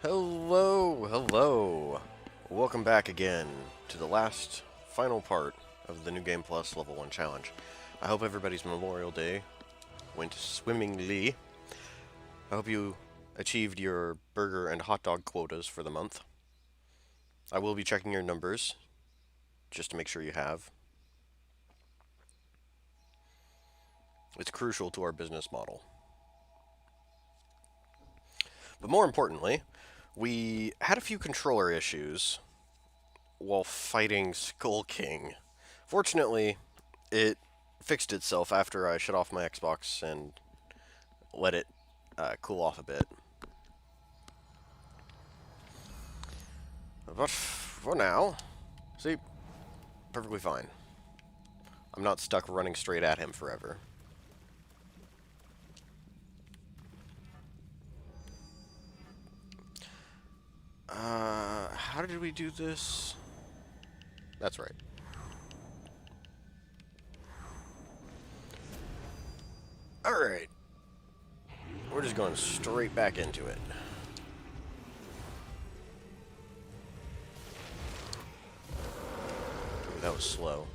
Hello, hello. Welcome back again to the last, final part of the New Game Plus Level 1 Challenge. I hope everybody's Memorial Day went swimmingly. I hope you achieved your burger and hot dog quotas for the month. I will be checking your numbers, just to make sure you have. It's crucial to our business model. But more importantly, we had a few controller issues while fighting Skull King. Fortunately, it fixed itself after I shut off my Xbox and let it cool off a bit. But for now, see, perfectly fine. I'm not stuck running straight at him forever. How did we do this? That's right. Alright. We're just going straight back into it. Ooh, that was slow.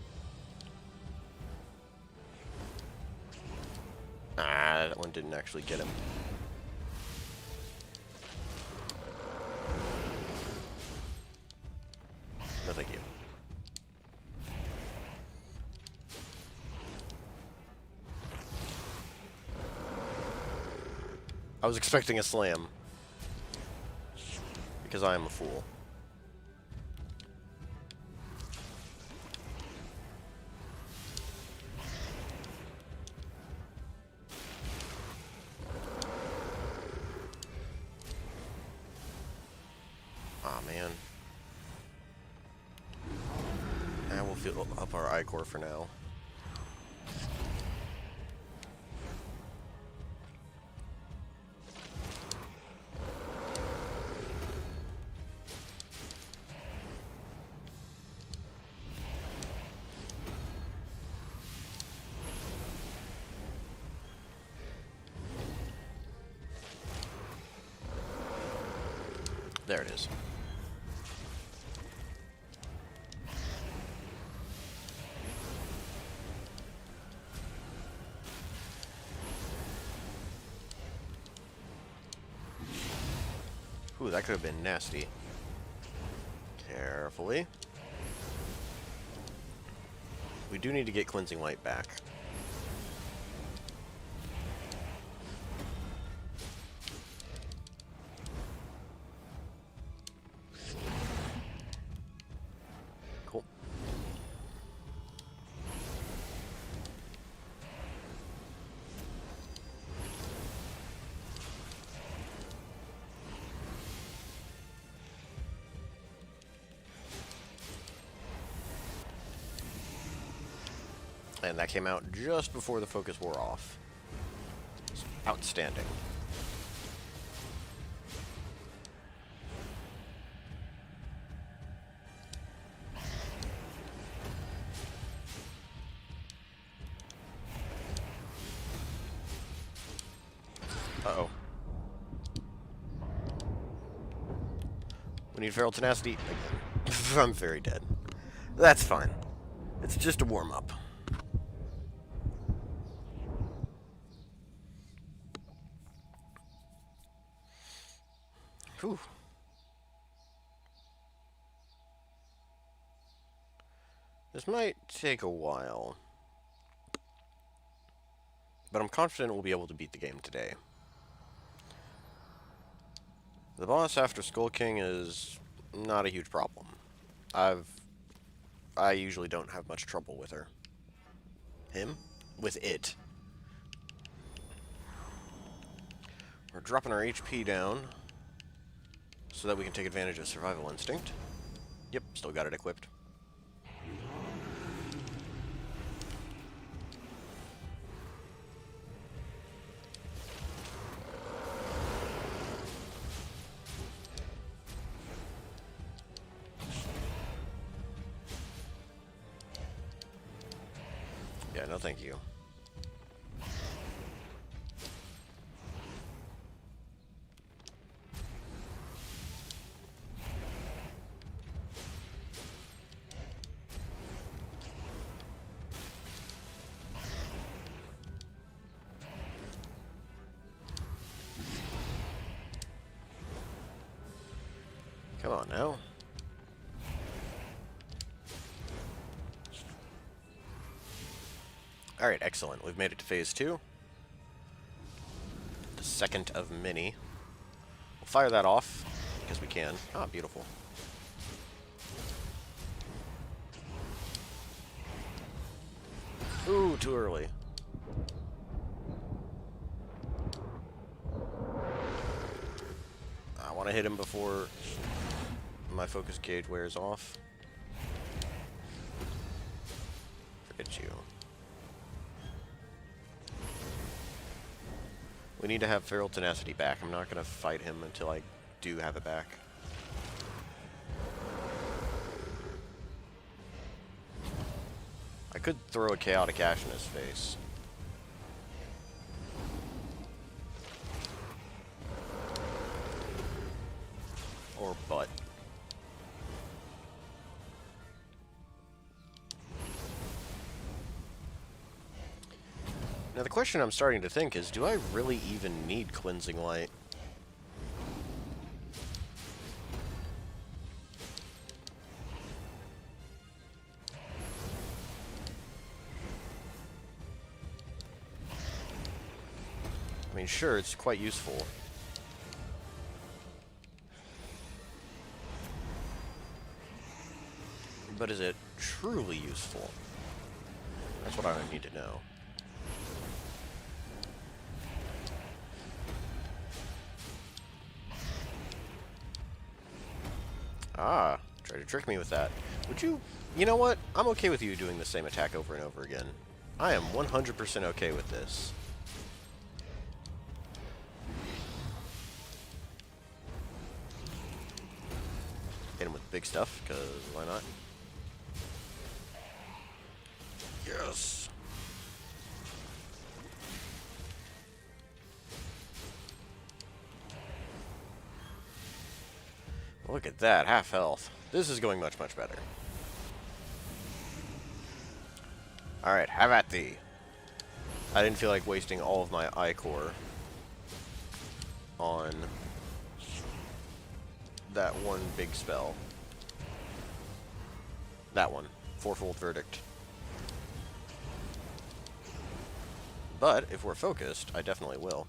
Ah, that one didn't actually get him. No, thank you. I was expecting a slam. Because I am a fool. Aw, man. And we'll fill up our I-Core for now. There it is. Ooh, that could have been nasty. Carefully. We do need to get Cleansing Light back. Cool. And that came out just before the focus wore off. Outstanding. Uh-oh. We need Feral Tenacity again. I'm very dead. That's fine. It's just a warm-up. Whew. This might take a while. But I'm confident we'll be able to beat the game today. The boss after Skull King is not a huge problem. I usually don't have much trouble with her. Him? With it. We're dropping our HP down so that we can take advantage of Survival Instinct. Yep, still got it equipped. Yeah, no thank you. Come on now. Alright, excellent. We've made it to phase 2. The second of many. We'll fire that off, because we can. Ah, beautiful. Ooh, too early. I want to hit him before my focus gauge wears off. Forget you. We need to have Feral Tenacity back. I'm not going to fight him until I do have it back. I could throw a Chaotic Ash in his face. Or butt. Now the question I'm starting to think is, do I really even need Cleansing Light? I mean, sure, it's quite useful. But is it truly useful? That's what I need to know. Ah, try to trick me with that. Would you... You know what? I'm okay with you doing the same attack over and over again. I am 100% okay with this. Hit him with big stuff, because why not? Yes! Look at that, half health. This is going much, much better. Alright, have at thee. I didn't feel like wasting all of my Ichor on that one big spell. That one. Fourfold Verdict. But, if we're focused, I definitely will.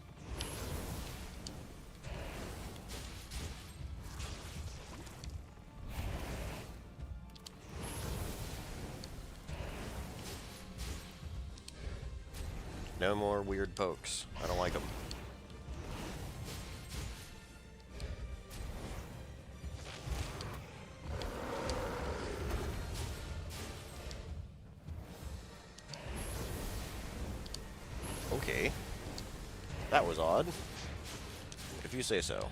No more weird pokes. I don't like them. Okay. That was odd. If you say so.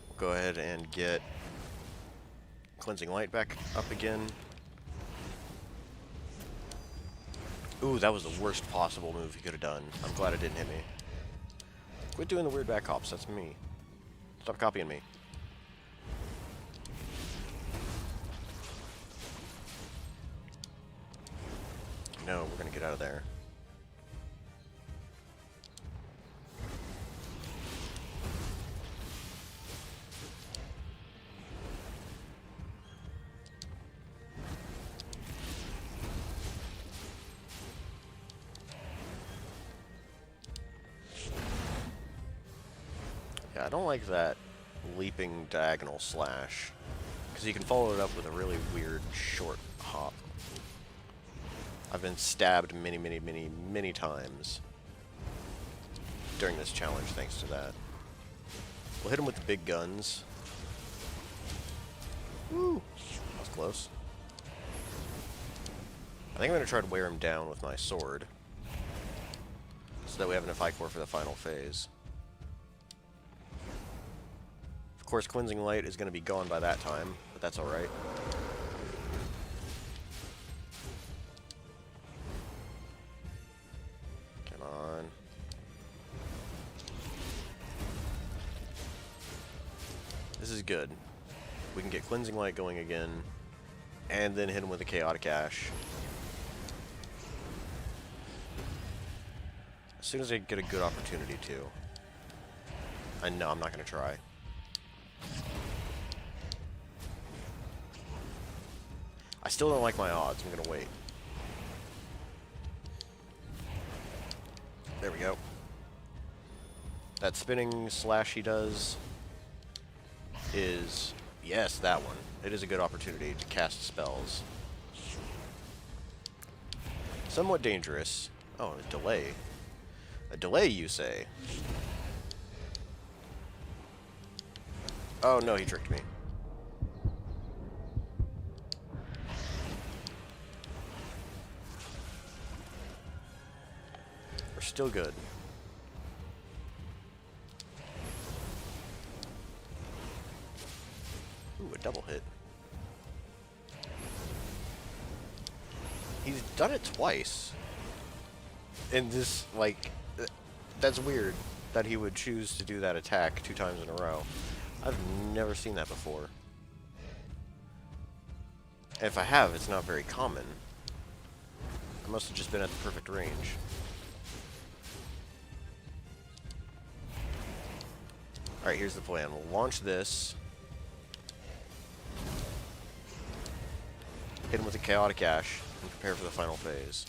We'll go ahead and get Cleansing Light back up again. Ooh, that was the worst possible move he could have done. I'm glad it didn't hit me. Quit doing the weird back hops, that's me. Stop copying me. No, we're gonna get out of there. Yeah, I don't like that leaping diagonal slash, because you can follow it up with a really weird short hop. I've been stabbed many, many, many, many times during this challenge thanks to that. We'll hit him with the big guns. Woo! That was close. I think I'm going to try to wear him down with my sword, so that we have enough Ichor for the final phase. Of course, Cleansing Light is going to be gone by that time, but that's alright. Come on. This is good. We can get Cleansing Light going again, and then hit him with a Chaotic Ash. As soon as I get a good opportunity to. I know I'm not going to try. I still don't like my odds. I'm going to wait. There we go. That spinning slash he does is... Yes, that one. It is a good opportunity to cast spells. Somewhat dangerous. Oh, a delay. A delay, you say? Oh, no, he tricked me. We're still good. Ooh, a double hit. He's done it twice. And this, like, that's weird that he would choose to do that attack 2 times in a row. I've never seen that before. If I have, it's not very common. I must have just been at the perfect range. Alright, here's the plan. We'll launch this. Hit him with a Chaotic Ash, and prepare for the final phase.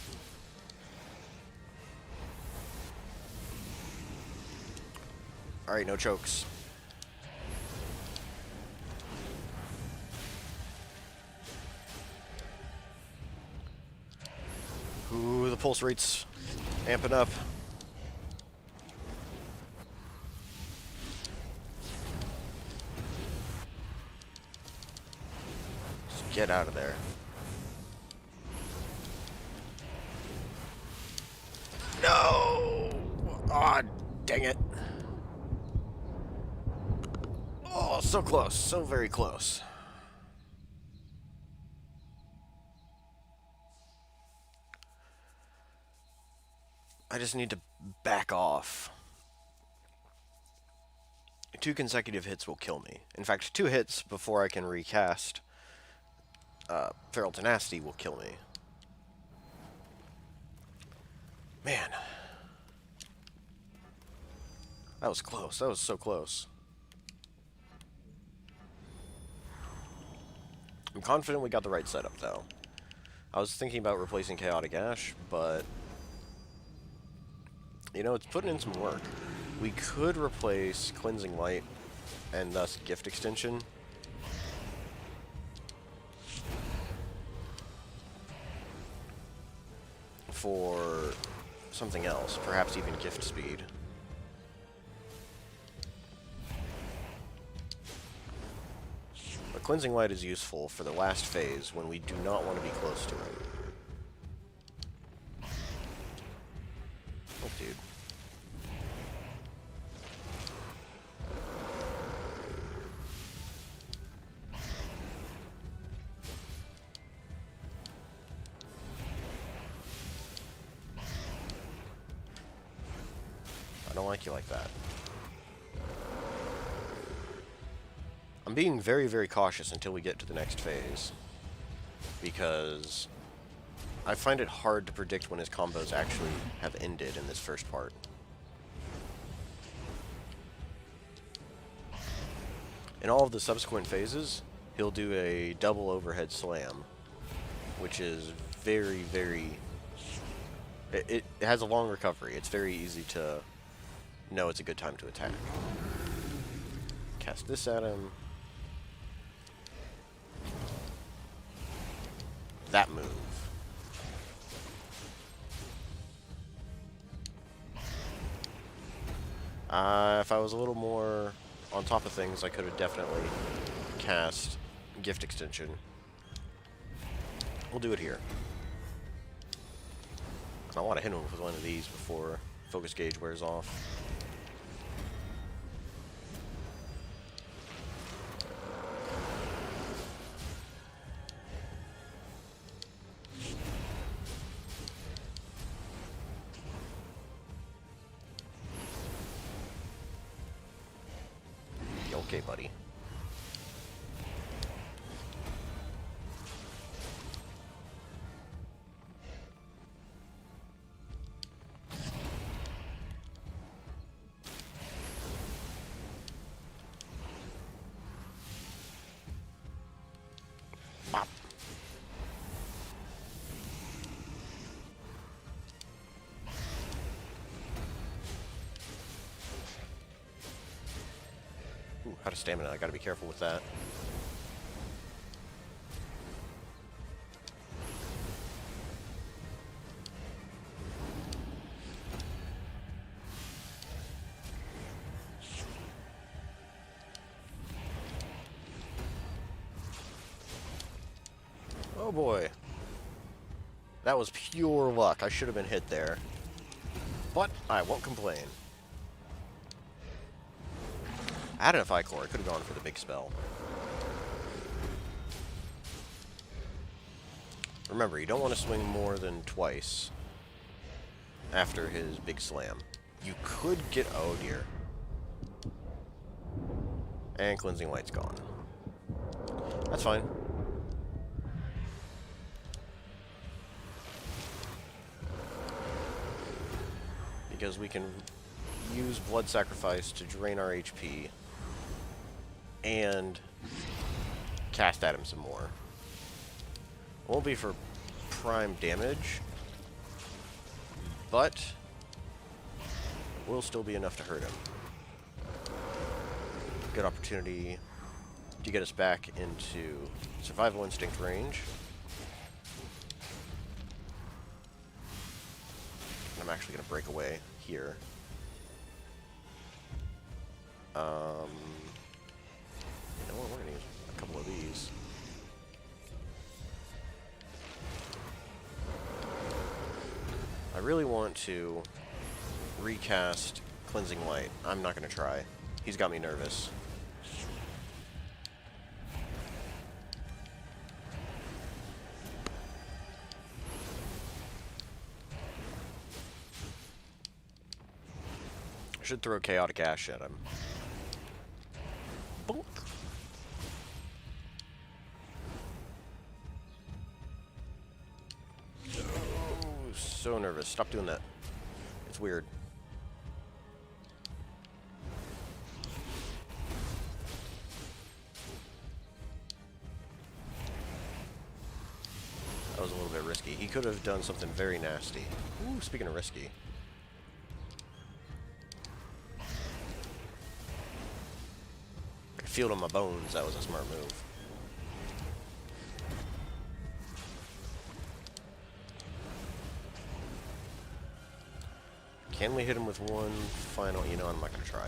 Alright, no chokes. Ooh, the pulse rate's amping up. Just get out of there. No! Aw, dang it. Oh, so close. So very close. I just need to back off. 2 consecutive hits will kill me. In fact, 2 hits before I can recast Feral Tenacity will kill me. Man. That was close. That was so close. I'm confident we got the right setup, though. I was thinking about replacing Chaotic Ash, but... You know, it's putting in some work. We could replace Cleansing Light and thus Gift Extension. For something else, perhaps even Gift Speed. But Cleansing Light is useful for the last phase when we do not want to be close to it. Oh, dude. I don't like you like that. I'm being very, very cautious until we get to the next phase, because I find it hard to predict when his combos actually have ended in this first part. In all of the subsequent phases, he'll do a double overhead slam, which is very, very... It has a long recovery. It's very easy to know it's a good time to attack. Cast this at him. That move. If I was a little more on top of things, I could have definitely cast Gift Extension. We'll do it here. I want to hit him with one of these before Focus Gauge wears off. Okay, buddy. of stamina. I gotta be careful with that. Oh boy. That was pure luck. I should have been hit there. But I won't complain. I had enough Ichor. I could have gone for the big spell. Remember, you don't want to swing more than twice after his big slam. You could get... oh dear. And Cleansing Light's gone. That's fine. Because we can use Blood Sacrifice to drain our HP and cast at him some more. Won't be for prime damage, but will still be enough to hurt him. Good opportunity to get us back into Survival Instinct range. I'm actually going to break away here. You know what? We're going to use a couple of these. I really want to recast Cleansing Light. I'm not going to try. He's got me nervous. Should throw Chaotic Ash at him. Bonk. Oh, so nervous. Stop doing that. It's weird. That was a little bit risky. He could have done something very nasty. Ooh, speaking of risky. Feel it on my bones, that was a smart move. Can we hit him with one final? You know, I'm not going to try.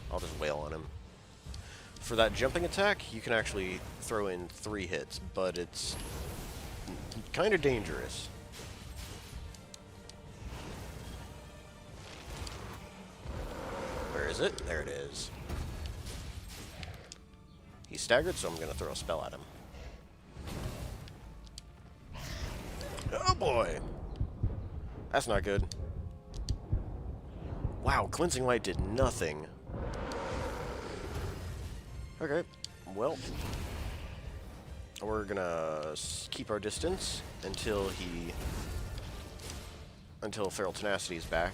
I'll just wail on him. For that jumping attack, you can actually throw in 3 hits, but it's kind of dangerous. Where is it? There it is. He's staggered, so I'm going to throw a spell at him. Oh boy! That's not good. Wow, Cleansing Light did nothing. Okay, well, we're going to keep our distance until Feral Tenacity is back.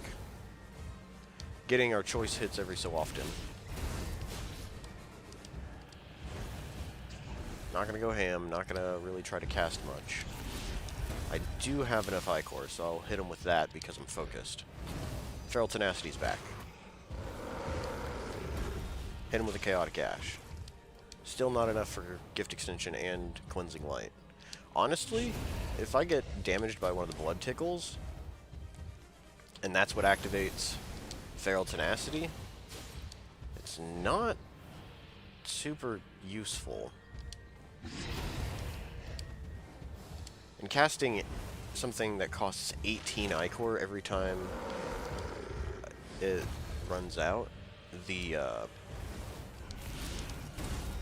Getting our choice hits every so often. Not going to go ham, not going to really try to cast much. I do have enough Ichor, so I'll hit him with that because I'm focused. Feral Tenacity's back. Hit him with a Chaotic Ash. Still not enough for Gift Extension and Cleansing Light. Honestly, if I get damaged by one of the Blood Tickles, and that's what activates Feral Tenacity, it's not super useful. And casting something that costs 18 Ichor every time it runs out,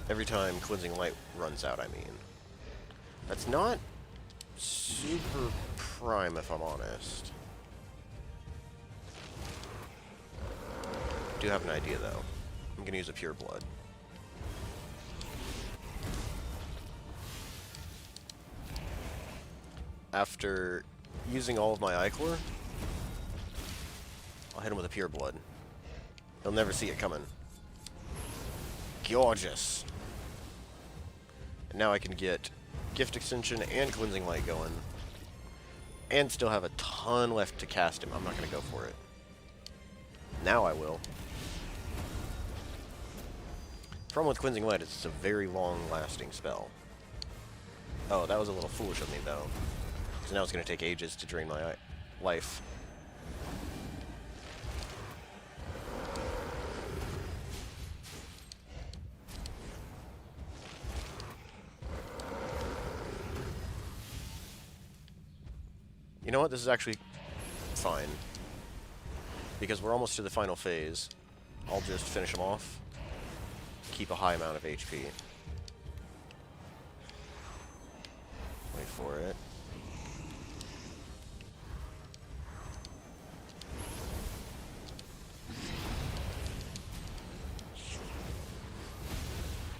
every time Cleansing Light runs out, I mean. That's not super prime, if I'm honest. Do have an idea, though. I'm going to use a Pure Blood. After using all of my Ichor, I'll hit him with a Pure Blood. He'll never see it coming. Gorgeous. And now I can get Gift Extension and Cleansing Light going. And still have a ton left to cast him. I'm not going to go for it. Now I will. Problem with Cleansing Light is it's a very long-lasting spell. Oh, that was a little foolish of me, though. So now it's going to take ages to drain my life. You know what? This is actually fine. Because we're almost to the final phase. I'll just finish him off. Keep a high amount of HP. Wait for it.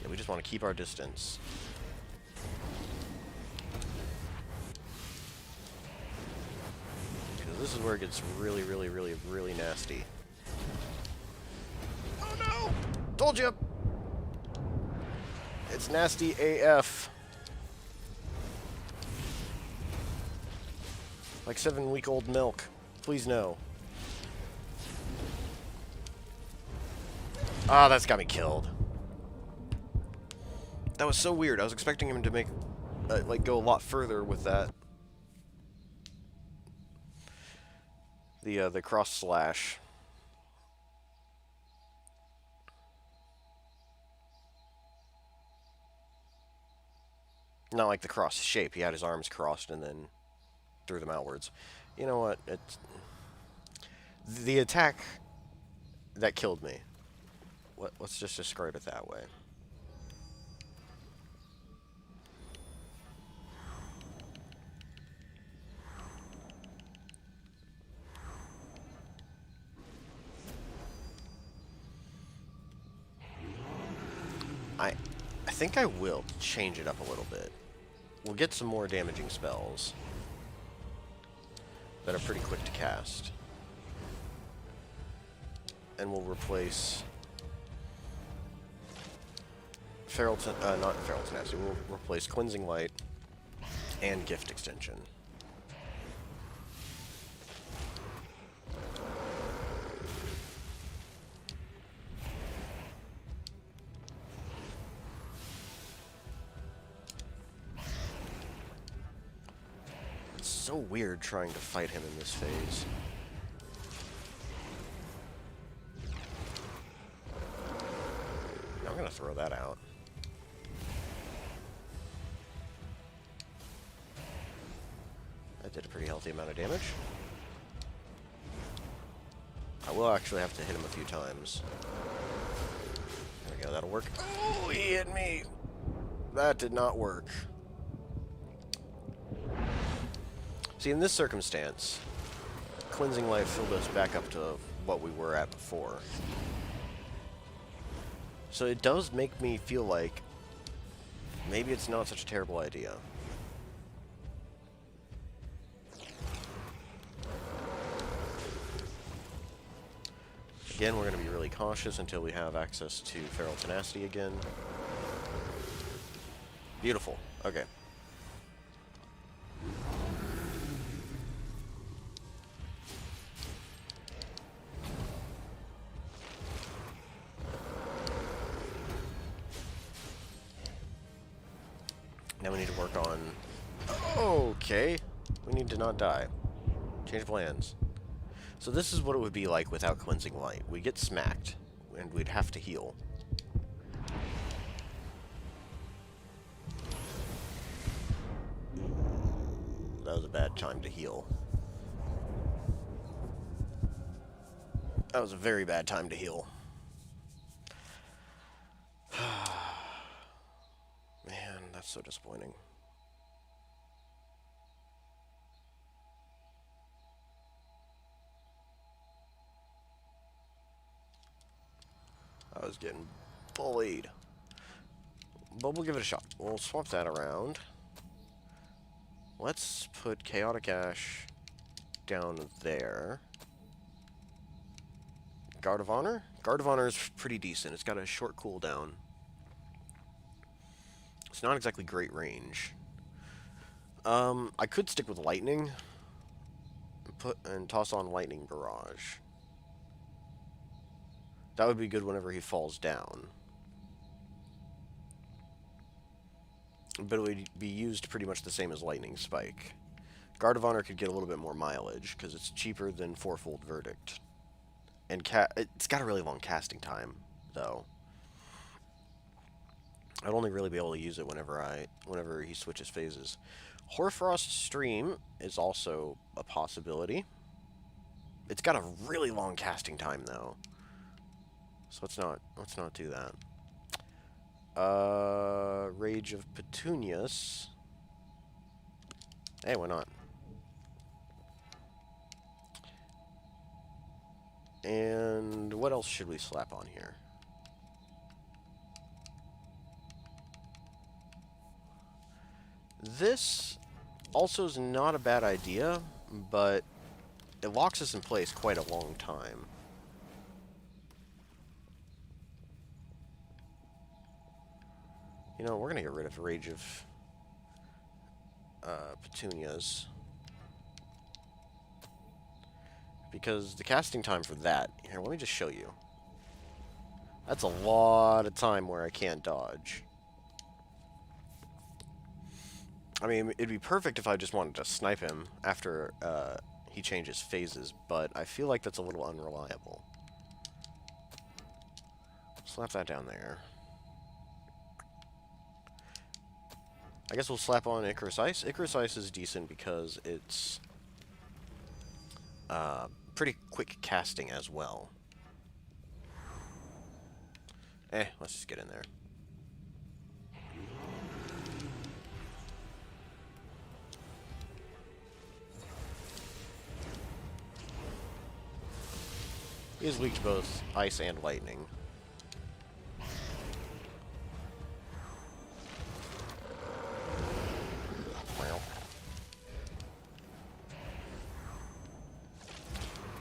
Yeah, we just want to keep our distance. Because this is where it gets really, really, really, really nasty. Oh no! Told you! It's nasty AF. Like 7-week-old milk. Please no. Ah, that's got me killed. That was so weird. I was expecting him to make, like, go a lot further with that. The cross slash. Not like the cross shape. He had his arms crossed and then threw them outwards. You know what? It's the attack that killed me. Let's just describe it that way. I think I will change it up a little bit. We'll get some more damaging spells that are pretty quick to cast. And we'll replace not Feral Tenacity, we'll replace Cleansing Light and Gift Extension. It's so weird trying to fight him in this phase. I'm gonna throw that out. That did a pretty healthy amount of damage. I will actually have to hit him a few times. There we go, that'll work. Oh, he hit me! That did not work. See, in this circumstance, Cleansing Light filled us back up to what we were at before. So it does make me feel like maybe it's not such a terrible idea. Again, we're going to be really cautious until we have access to Feral Tenacity again. Beautiful. Okay. Now we need to work on... Okay. We need to not die. Change plans. So this is what it would be like without Cleansing Light. We get smacked, and we'd have to heal. That was a bad time to heal. That was a very bad time to heal. Man, that's so disappointing. I was getting bullied. But we'll give it a shot. We'll swap that around. Let's put Chaotic Ash down there. Guard of Honor? Guard of Honor is pretty decent. It's got a short cooldown. It's not exactly great range. I could stick with Lightning and toss on Lightning Barrage. That would be good whenever he falls down. but it would be used pretty much the same as Lightning Spike. Guard of Honor could get a little bit more mileage, because it's cheaper than Fourfold Verdict. And it's got a really long casting time, though. I'd only really be able to use it whenever he switches phases. Hoarfrost Stream is also a possibility. It's got a really long casting time, though. So let's not do that. Rage of Petunias. Hey, why not? And what else should we slap on here? This also is not a bad idea, but it locks us in place quite a long time. You know, we're going to get rid of Rage of Petunias. Because the casting time for that... Here, let me just show you. That's a lot of time where I can't dodge. I mean, it'd be perfect if I just wanted to snipe him after he changes phases, but I feel like that's a little unreliable. Slap that down there. I guess we'll slap on Icarus Ice. Icarus Ice is decent because it's pretty quick casting as well. Let's just get in there. He is weak to both ice and lightning. Well.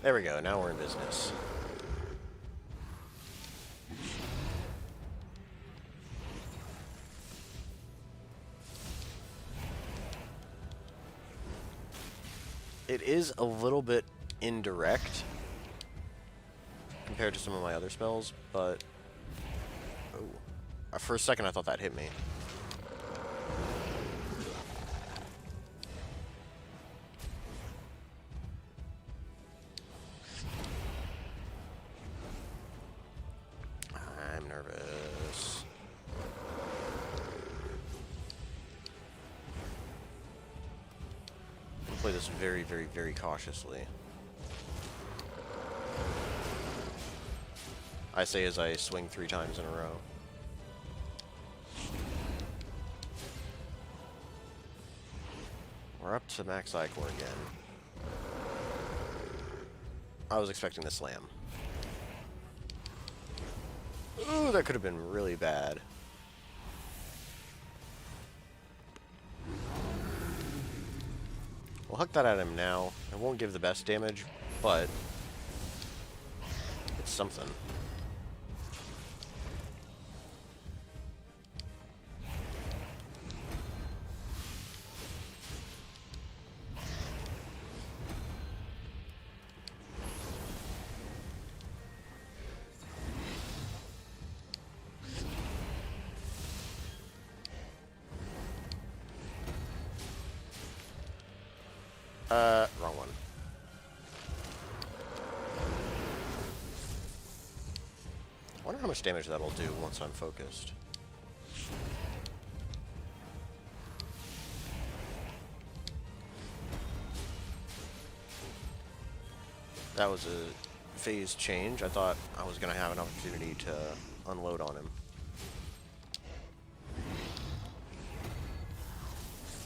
There we go, now we're in business. It is a little bit indirect compared to some of my other spells, but... Oh. For a second I thought that hit me. I'm nervous. I'll play this very, very, very cautiously. I say as I swing 3 times in a row. We're up to max Ichor again. I was expecting the slam. Ooh, that could have been really bad. We'll huck that at him now. It won't give the best damage, but it's something. Wrong one. I wonder how much damage that'll do once I'm focused. That was a phase change. I thought I was going to have an opportunity to unload on him.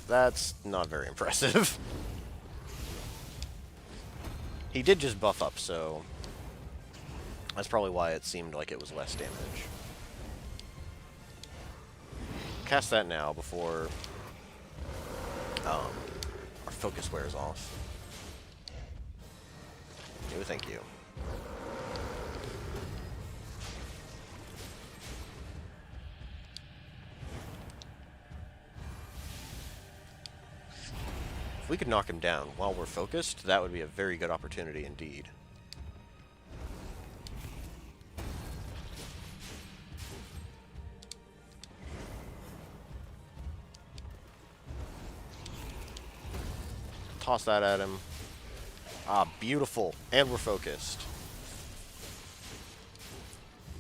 That's not very impressive. He did just buff up, so that's probably why it seemed like it was less damage. Cast that now before our focus wears off. No, thank you. If we could knock him down while we're focused, that would be a very good opportunity indeed. toss that at him. Ah, beautiful. And we're focused.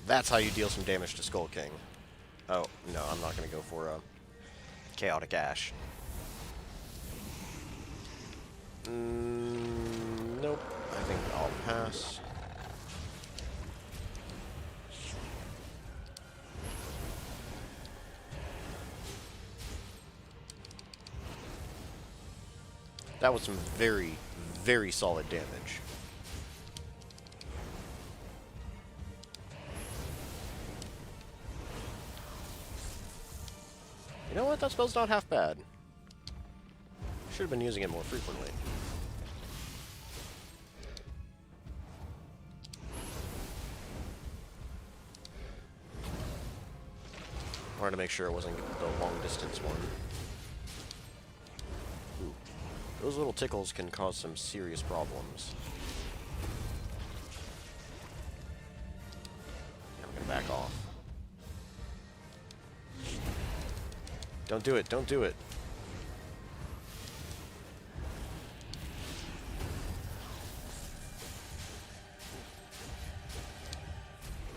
That's how you deal some damage to Skull King. Oh, no, I'm not going to go for a Chaotic Ash. Nope. I think I'll pass. That was some very, very solid damage. You know what? That spell's not half bad. Should have been using it more frequently. Wanted to make sure it wasn't the long distance one. Ooh. Those little tickles can cause some serious problems. Yeah, I'm gonna back off. Don't do it, don't do it.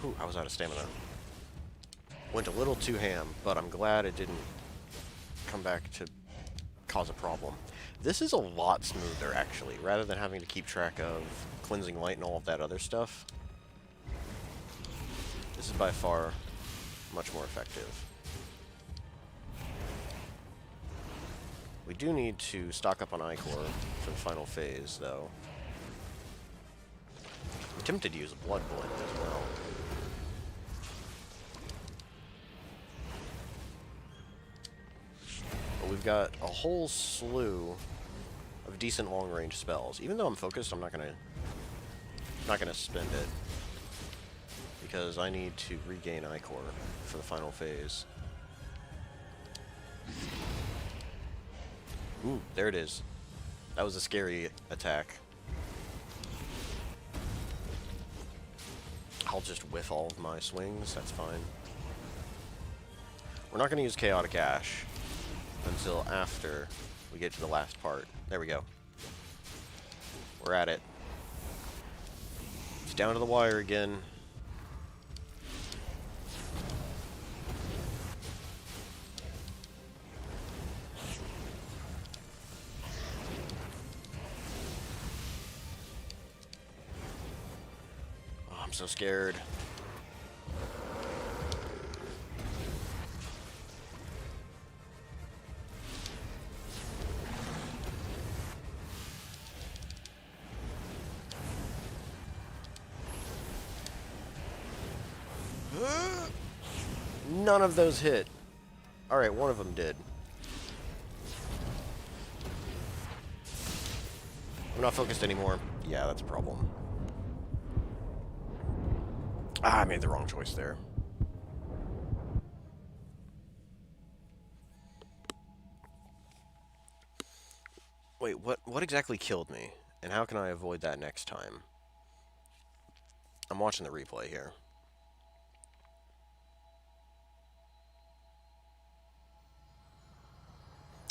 Ooh, I was out of stamina. Went a little too ham, but I'm glad it didn't come back to cause a problem. This is a lot smoother, actually, rather than having to keep track of Cleansing Light and all of that other stuff. This is by far much more effective. We do need to stock up on Ichor for the final phase, though. I'm tempted to use a Blood Blend as well. But we've got a whole slew of decent long-range spells. Even though I'm focused, I'm not gonna spend it, because I need to regain Ichor for the final phase. Ooh, there it is. That was a scary attack. I'll just whiff all of my swings, that's fine. We're not going to use Chaotic Ash until after we get to the last part. There we go. We're at it. It's down to the wire again. I'm so scared. None of those hit. Alright, one of them did. I'm not focused anymore. Yeah, that's a problem. Ah, I made the wrong choice there. Wait, what exactly killed me? And how can I avoid that next time? I'm watching the replay here.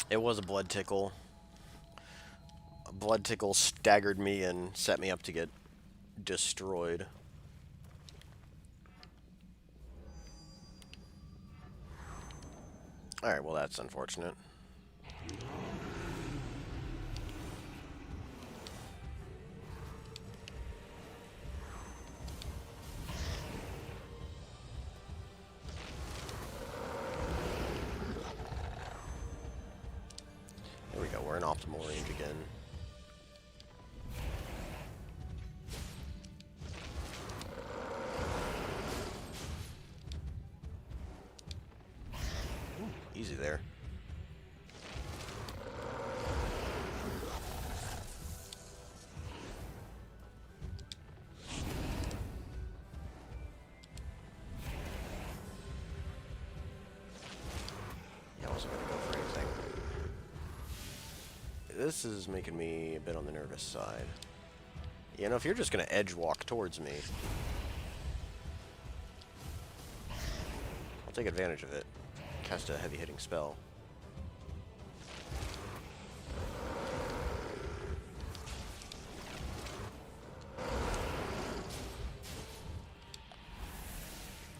It was a blood tickle. A blood tickle staggered me and set me up to get destroyed. Alright, well that's unfortunate. There we go, we're in optimal range again. Ooh, easy there. Yeah, I wasn't gonna go for anything. This is making me a bit on the nervous side. You know, if you're just gonna edge walk towards me, I'll take advantage of it. Cast a heavy hitting spell.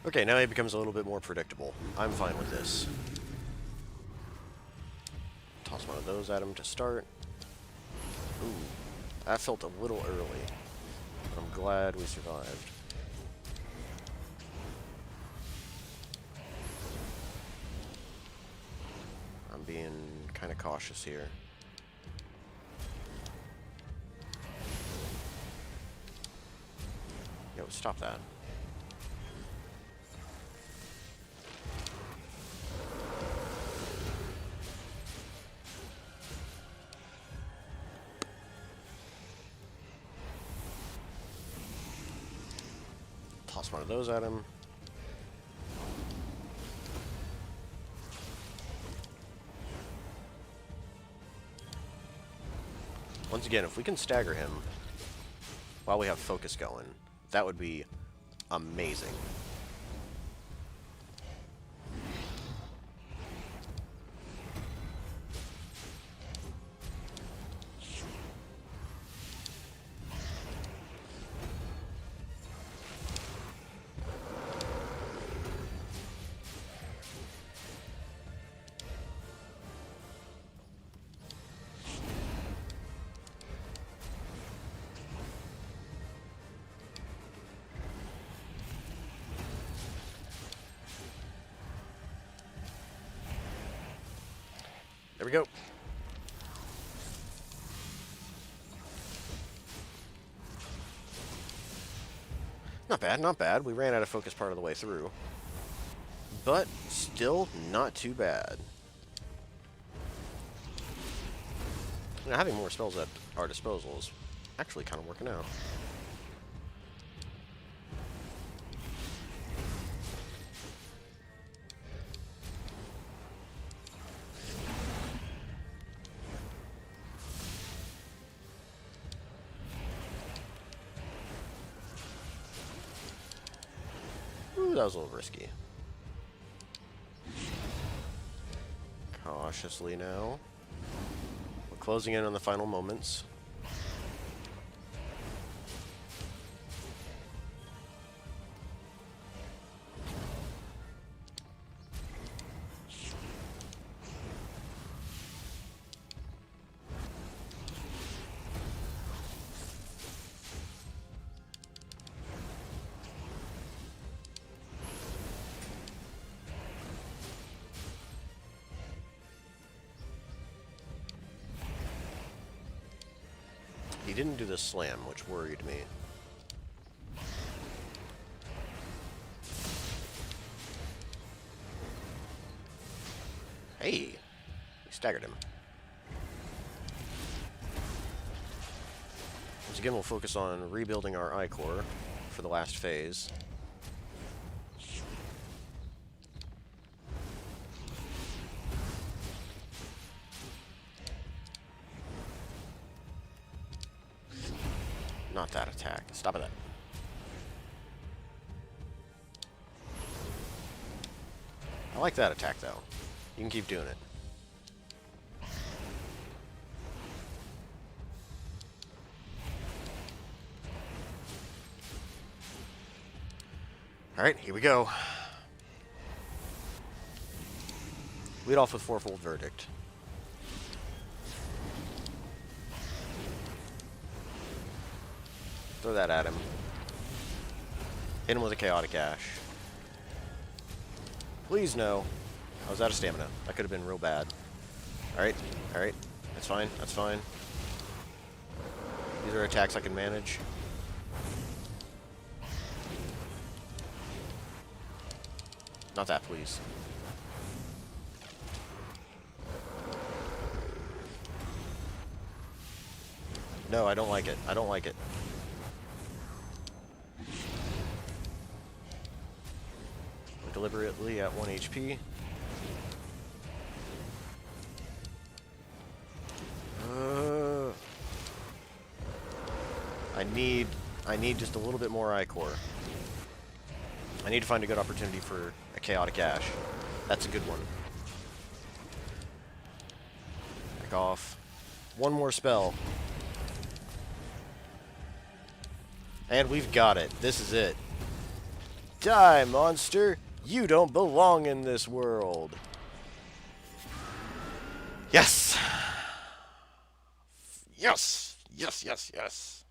Okay, now he becomes a little bit more predictable. I'm fine with this. Toss one of those at him to start. Ooh, that felt a little early. But I'm glad we survived. I'm being kind of cautious here. Yo, stop that. Toss one of those at him. Once again, if we can stagger him while we have focus going, that would be amazing. There we go. Not bad, not bad. We ran out of focus part of the way through. But still not too bad. You know, having more spells at our disposal is actually kind of working out. That was a little risky. Cautiously now. We're closing in on the final moments. He didn't do the slam, which worried me. Hey! He staggered him. Once again, we'll focus on rebuilding our I-Core for the last phase. Not that attack. Stop it. I like that attack, though. You can keep doing it. Alright, here we go. Lead off with Fourfold Verdict. Throw that at him. Hit him with a Chaotic Ash. Please no. I was out of stamina. That could have been real bad. Alright, alright. That's fine, that's fine. These are attacks I can manage. Not that, please. No, I don't like it. I don't like it. Deliberately at 1 HP. I need just a little bit more I-Core. I need to find a good opportunity for a Chaotic Ash. That's a good one. Back off. One more spell. And we've got it. This is it. Die, monster! You don't belong in this world! Yes! Yes! Yes, yes, yes!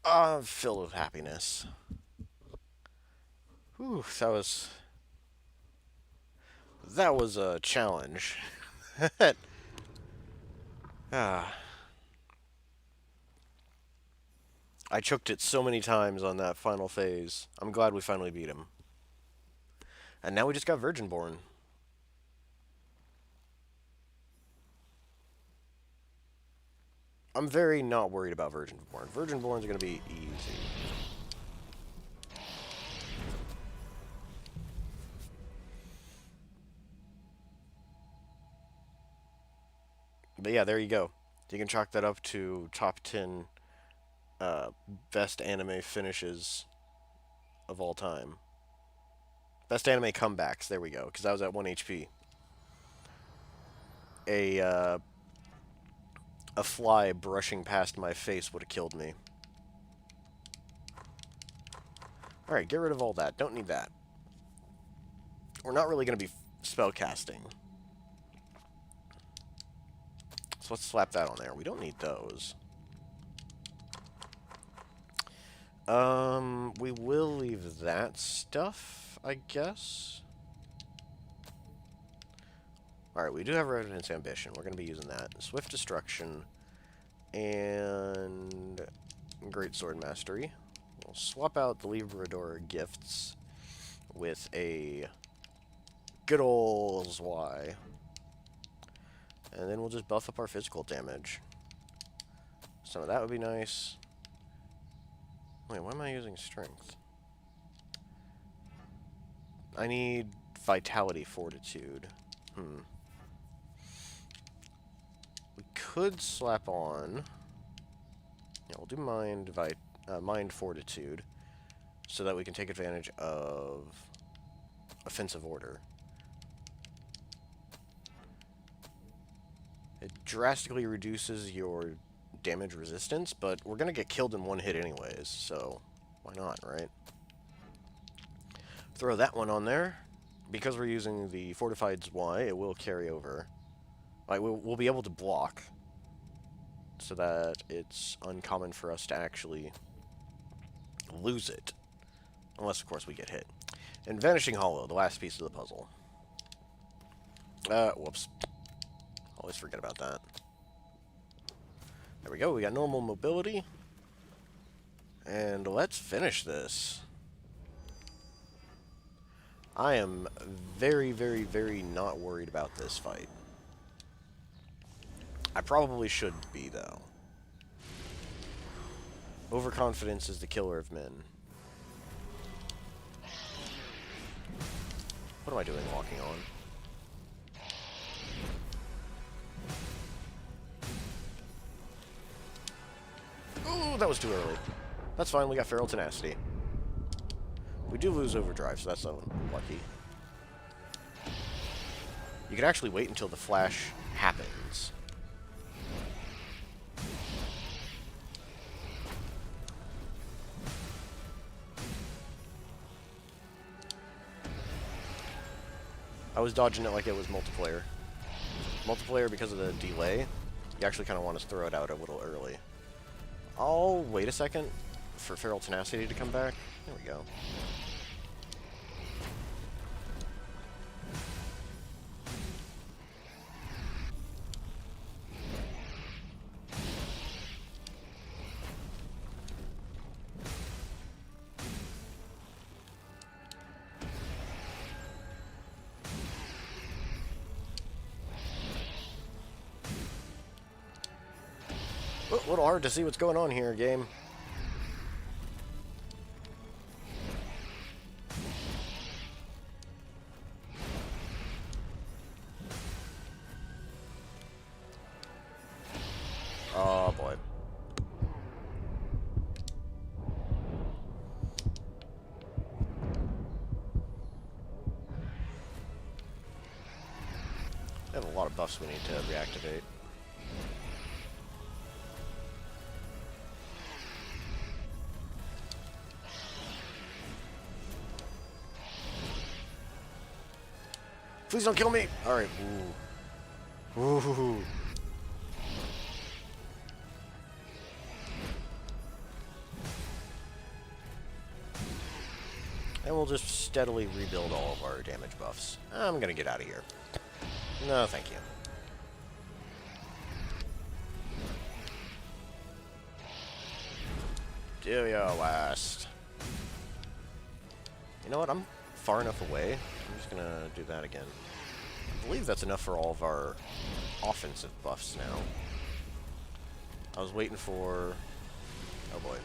I'm filled with happiness. Whew, that was a challenge. Ah. I choked it so many times on that final phase. I'm glad we finally beat him. And now we just got Virginborn. I'm very not worried about Virginborn. Virginborn's gonna be easy. But yeah, there you go. You can chalk that up to top 10 best anime finishes of all time. Best anime comebacks, there we go, because I was at 1 HP. A fly brushing past my face would have killed me. Alright, get rid of all that. Don't need that. We're not really going to be spellcasting. So let's slap that on there. We don't need those. We will leave that stuff, I guess. Alright, we do have Revenant's Ambition. We're going to be using that. Swift Destruction and Greatsword Mastery. We'll swap out the Librador gifts with a good old Zwei. And then we'll just buff up our physical damage. Some of that would be nice. Wait, why am I using strength? I need vitality fortitude. We could slap on... Yeah, we'll do mind fortitude, so that we can take advantage of offensive order. It drastically reduces your damage resistance, but we're gonna get killed in one hit anyways, so why not, right? Throw that one on there. Because we're using the Fortified Zwei, it will carry over. Like, we'll be able to block, so that it's uncommon for us to actually lose it. Unless, of course, we get hit. And Vanishing Hollow, the last piece of the puzzle. Whoops. Always forget about that. There we go, we got normal mobility. And let's finish this. I am very, very, very not worried about this fight. I probably should be, though. Overconfidence is the killer of men. What am I doing walking on? Ooh, that was too early. That's fine, we got Feral Tenacity. We do lose Overdrive, so that's unlucky. You can actually wait until the flash happens. I was dodging it like it was multiplayer. Multiplayer, because of the delay, you actually kind of want to throw it out a little early. I'll wait a second for Feral Tenacity to come back. There we go. Oh, a little hard to see what's going on here, game. Oh, boy. I have a lot of buffs we need to reactivate. Please don't kill me! Alright, ooh. Ooh. And we'll just steadily rebuild all of our damage buffs. I'm gonna get out of here. No, thank you. Do your last. You know what? I'm far enough away. I'm just gonna do that again. I believe that's enough for all of our offensive buffs now. I was waiting for... Oh boy.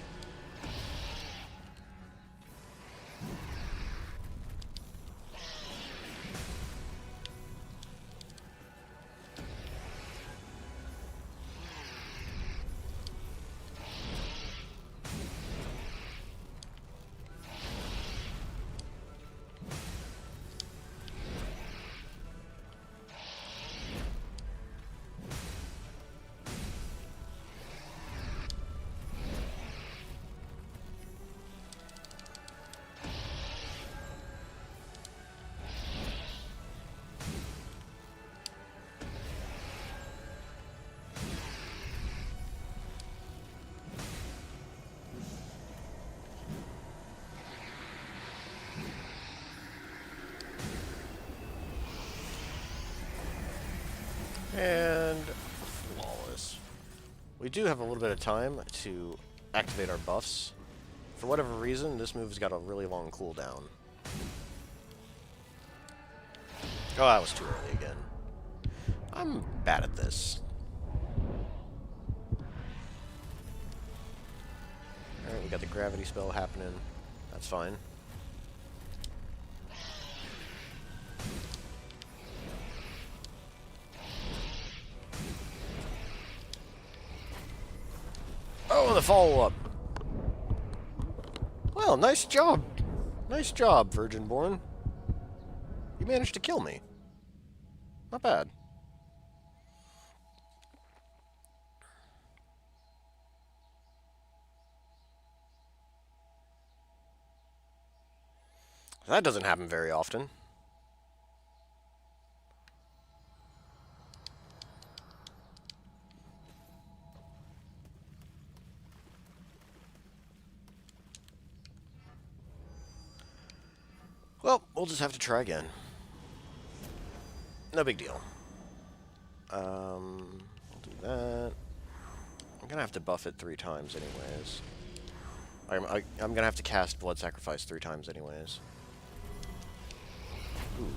And flawless. We do have a little bit of time to activate our buffs. For whatever reason, this move's got a really long cooldown. Oh, that was too early again. I'm bad at this. Alright, we got the gravity spell happening. That's fine. Oh, the follow-up. Well, nice job. Nice job, Virginborn. You managed to kill me. Not bad. That doesn't happen very often. Well, we'll just have to try again. No big deal. I'll do that. I'm gonna have to buff it 3 times anyways. I'm gonna have to cast Blood Sacrifice 3 times anyways. Ooh.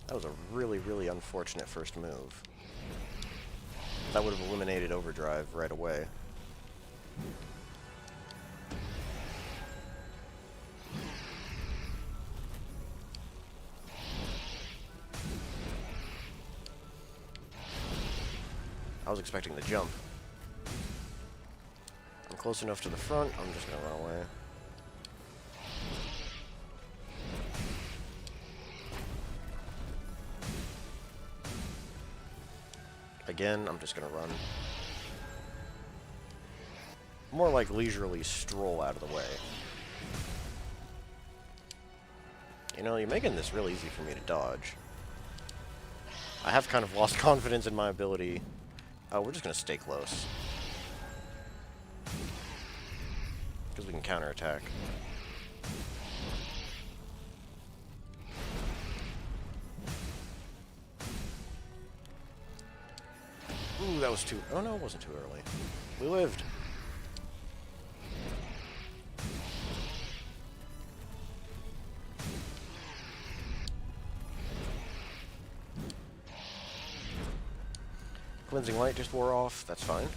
That was a really, really unfortunate first move. That would have eliminated Overdrive right away. I was expecting the jump. I'm close enough to the front, I'm just gonna run away. Again, I'm just gonna run. More like leisurely stroll out of the way. You know, you're making this real easy for me to dodge. I have kind of lost confidence in my ability. Oh, we're just gonna stay close. Because we can counterattack. Ooh, that was too... Oh no, it wasn't too early. We lived. Cleansing Light just wore off. That's fine.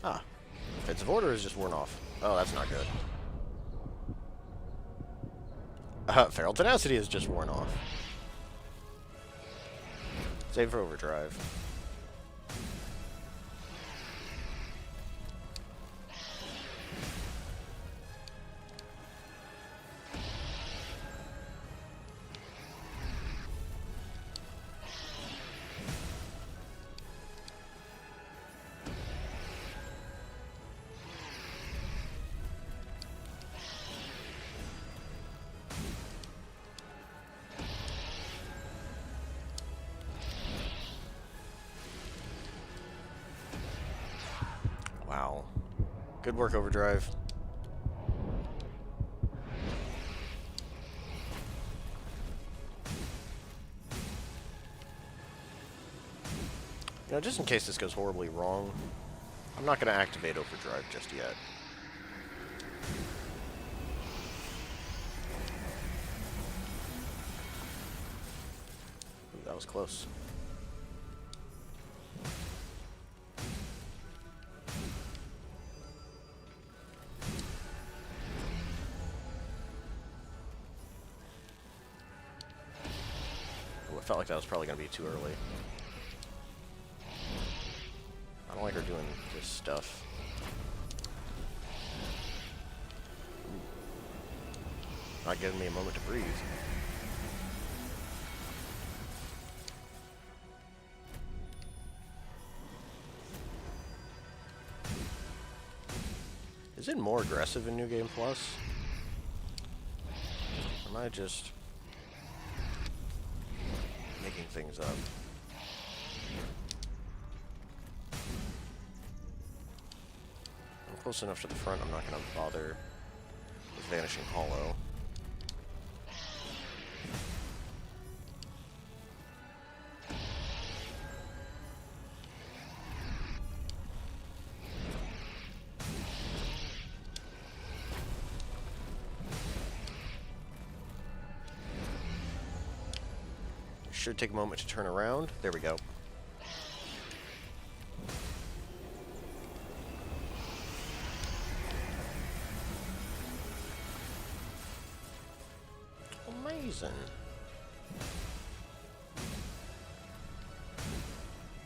Ah. Defensive Order is just worn off. Oh, that's not good. Feral Tenacity is just worn off. Save for Overdrive. Wow. Good work, Overdrive. Now, just in case this goes horribly wrong, I'm not going to activate Overdrive just yet. Ooh, that was close. Ooh, I felt like that was probably going to be too early. I don't like her doing this stuff. Not giving me a moment to breathe. Is it more aggressive in New Game Plus? Or am I just making things up? I'm close enough to the front, I'm not going to bother with Vanishing Hollow. Should take a moment to turn around. There we go. Amazing.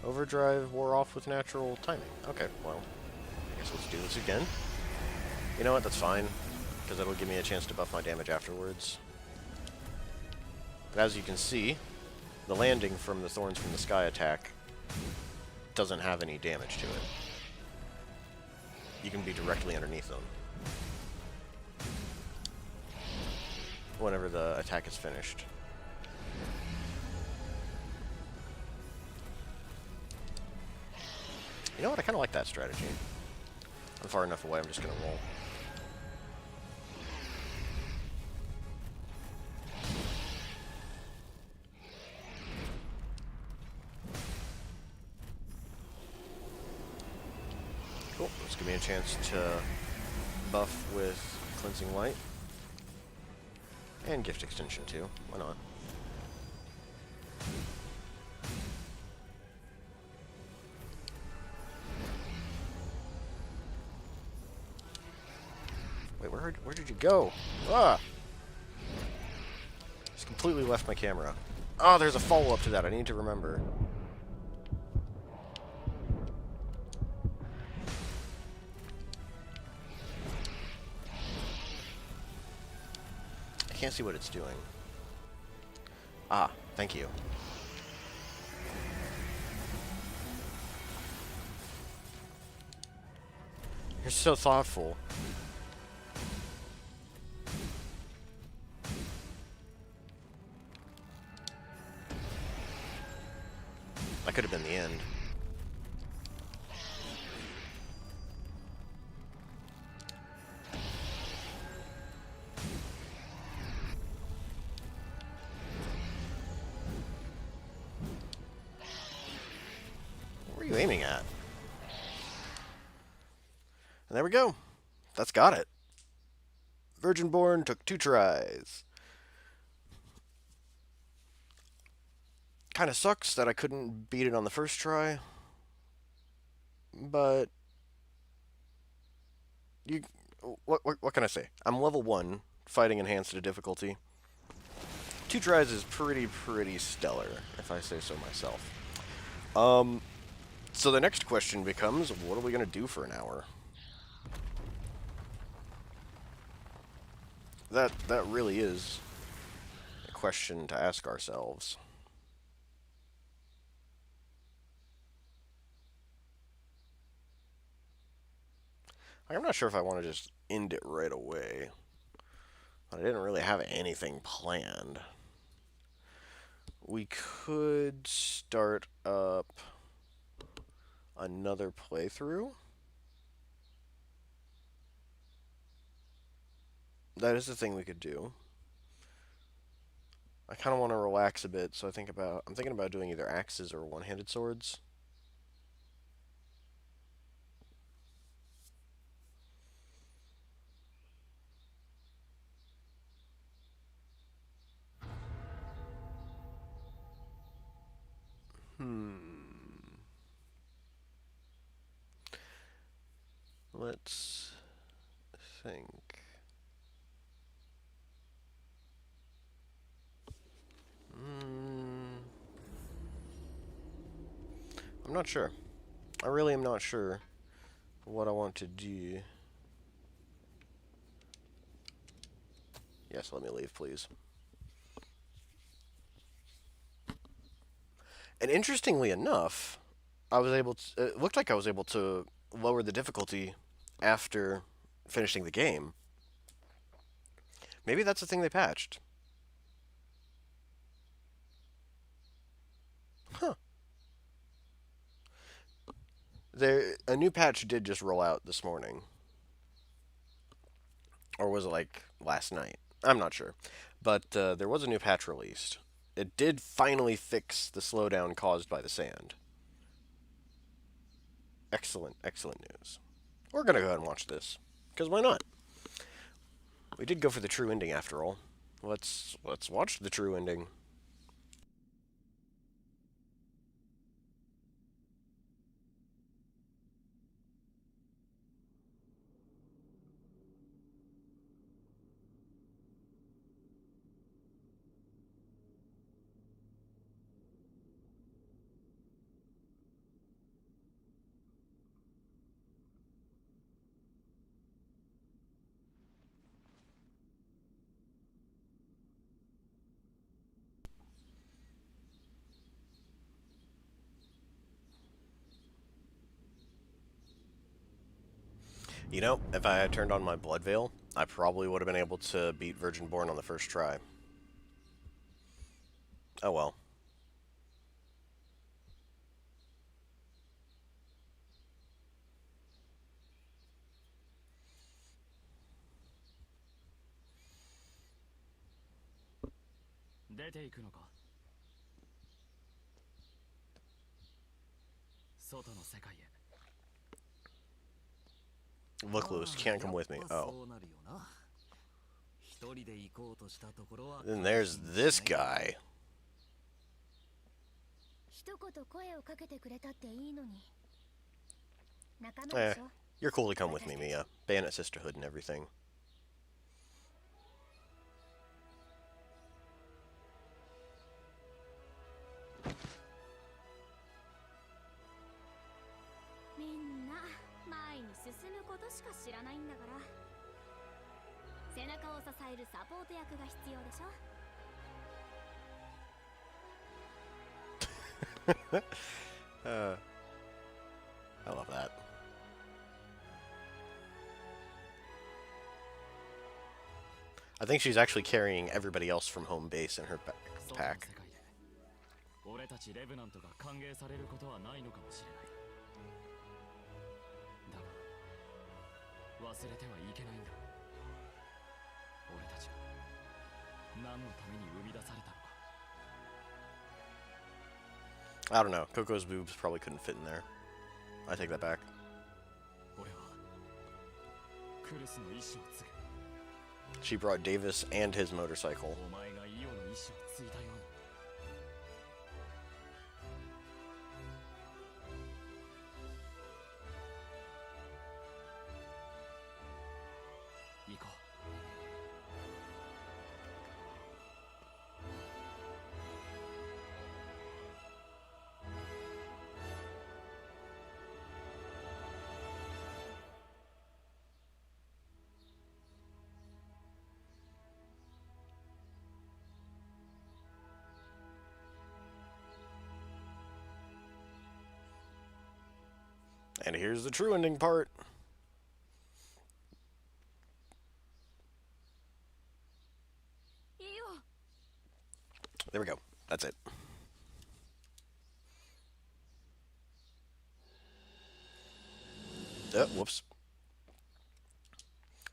Overdrive wore off with natural timing. Okay, well, I guess let's do this again. You know what, that's fine, because that'll give me a chance to buff my damage afterwards. But as you can see, the landing from the Thorns from the Sky attack doesn't have any damage to it. You can be directly underneath them whenever the attack is finished. You know what, I kind of like that strategy. I'm far enough away, I'm just going to roll. Cool, let's give me a chance to buff with Cleansing Light. And Gift Extension too, why not? Wait, where did you go? Ah! Just completely left my camera. Oh, there's a follow-up to that, I need to remember. I can't see what it's doing. Ah, thank you. You're so thoughtful. That could have been the end. What were you aiming at? And there we go. That's got it. Virginborn took 2 tries. Kinda sucks that I couldn't beat it on the first try. But what can I say? I'm level 1, fighting enhanced to difficulty. 2 tries is pretty stellar, if I say so myself. So the next question becomes, what are we gonna do for an hour? That really is a question to ask ourselves. I'm not sure if I want to just end it right away. But I didn't really have anything planned. We could start up another playthrough. That is the thing we could do. I kind of want to relax a bit, so I'm thinking about doing either axes or one-handed swords. Let's think. I'm not sure. I really am not sure what I want to do. Yes, let me leave, please. And interestingly enough, it looked like I was able to lower the difficulty after finishing the game. Maybe that's the thing they patched. Huh. A new patch did just roll out this morning. Or was it like last night? I'm not sure. But there was a new patch released. It did finally fix the slowdown caused by the sand. Excellent, excellent news. We're going to go ahead and watch this. Because why not? We did go for the true ending after all. Let's watch the true ending. You know, if I had turned on my Blood Veil, I probably would have been able to beat Virgin Born on the first try. Oh well. Look, Lewis, you can't come with me. Oh. Then there's this guy. Eh, you're cool to come with me, Mia. Bayonet Sisterhood and everything. I love that. I think she's actually carrying everybody else from home base in her backpack. I don't know. Coco's boobs probably couldn't fit in there. I take that back. She brought Davis and his motorcycle. And here's the true ending part. There we go. That's it. Whoops.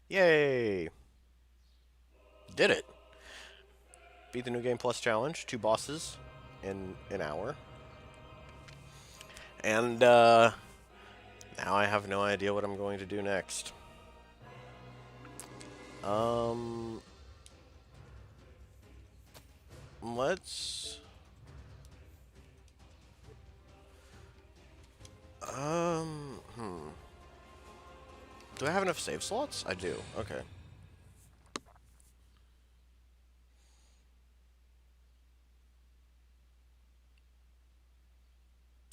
Yay! Did it! Beat the New Game Plus challenge, 2 bosses in an hour. And, now I have no idea what I'm going to do next. Let's... Do I have enough save slots? I do. Okay.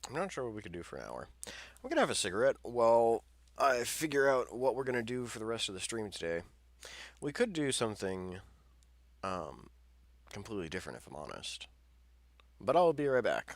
I'm not sure what we could do for an hour. I'm gonna have a cigarette while I figure out what we're gonna do for the rest of the stream today. We could do something, completely different if I'm honest. But I'll be right back.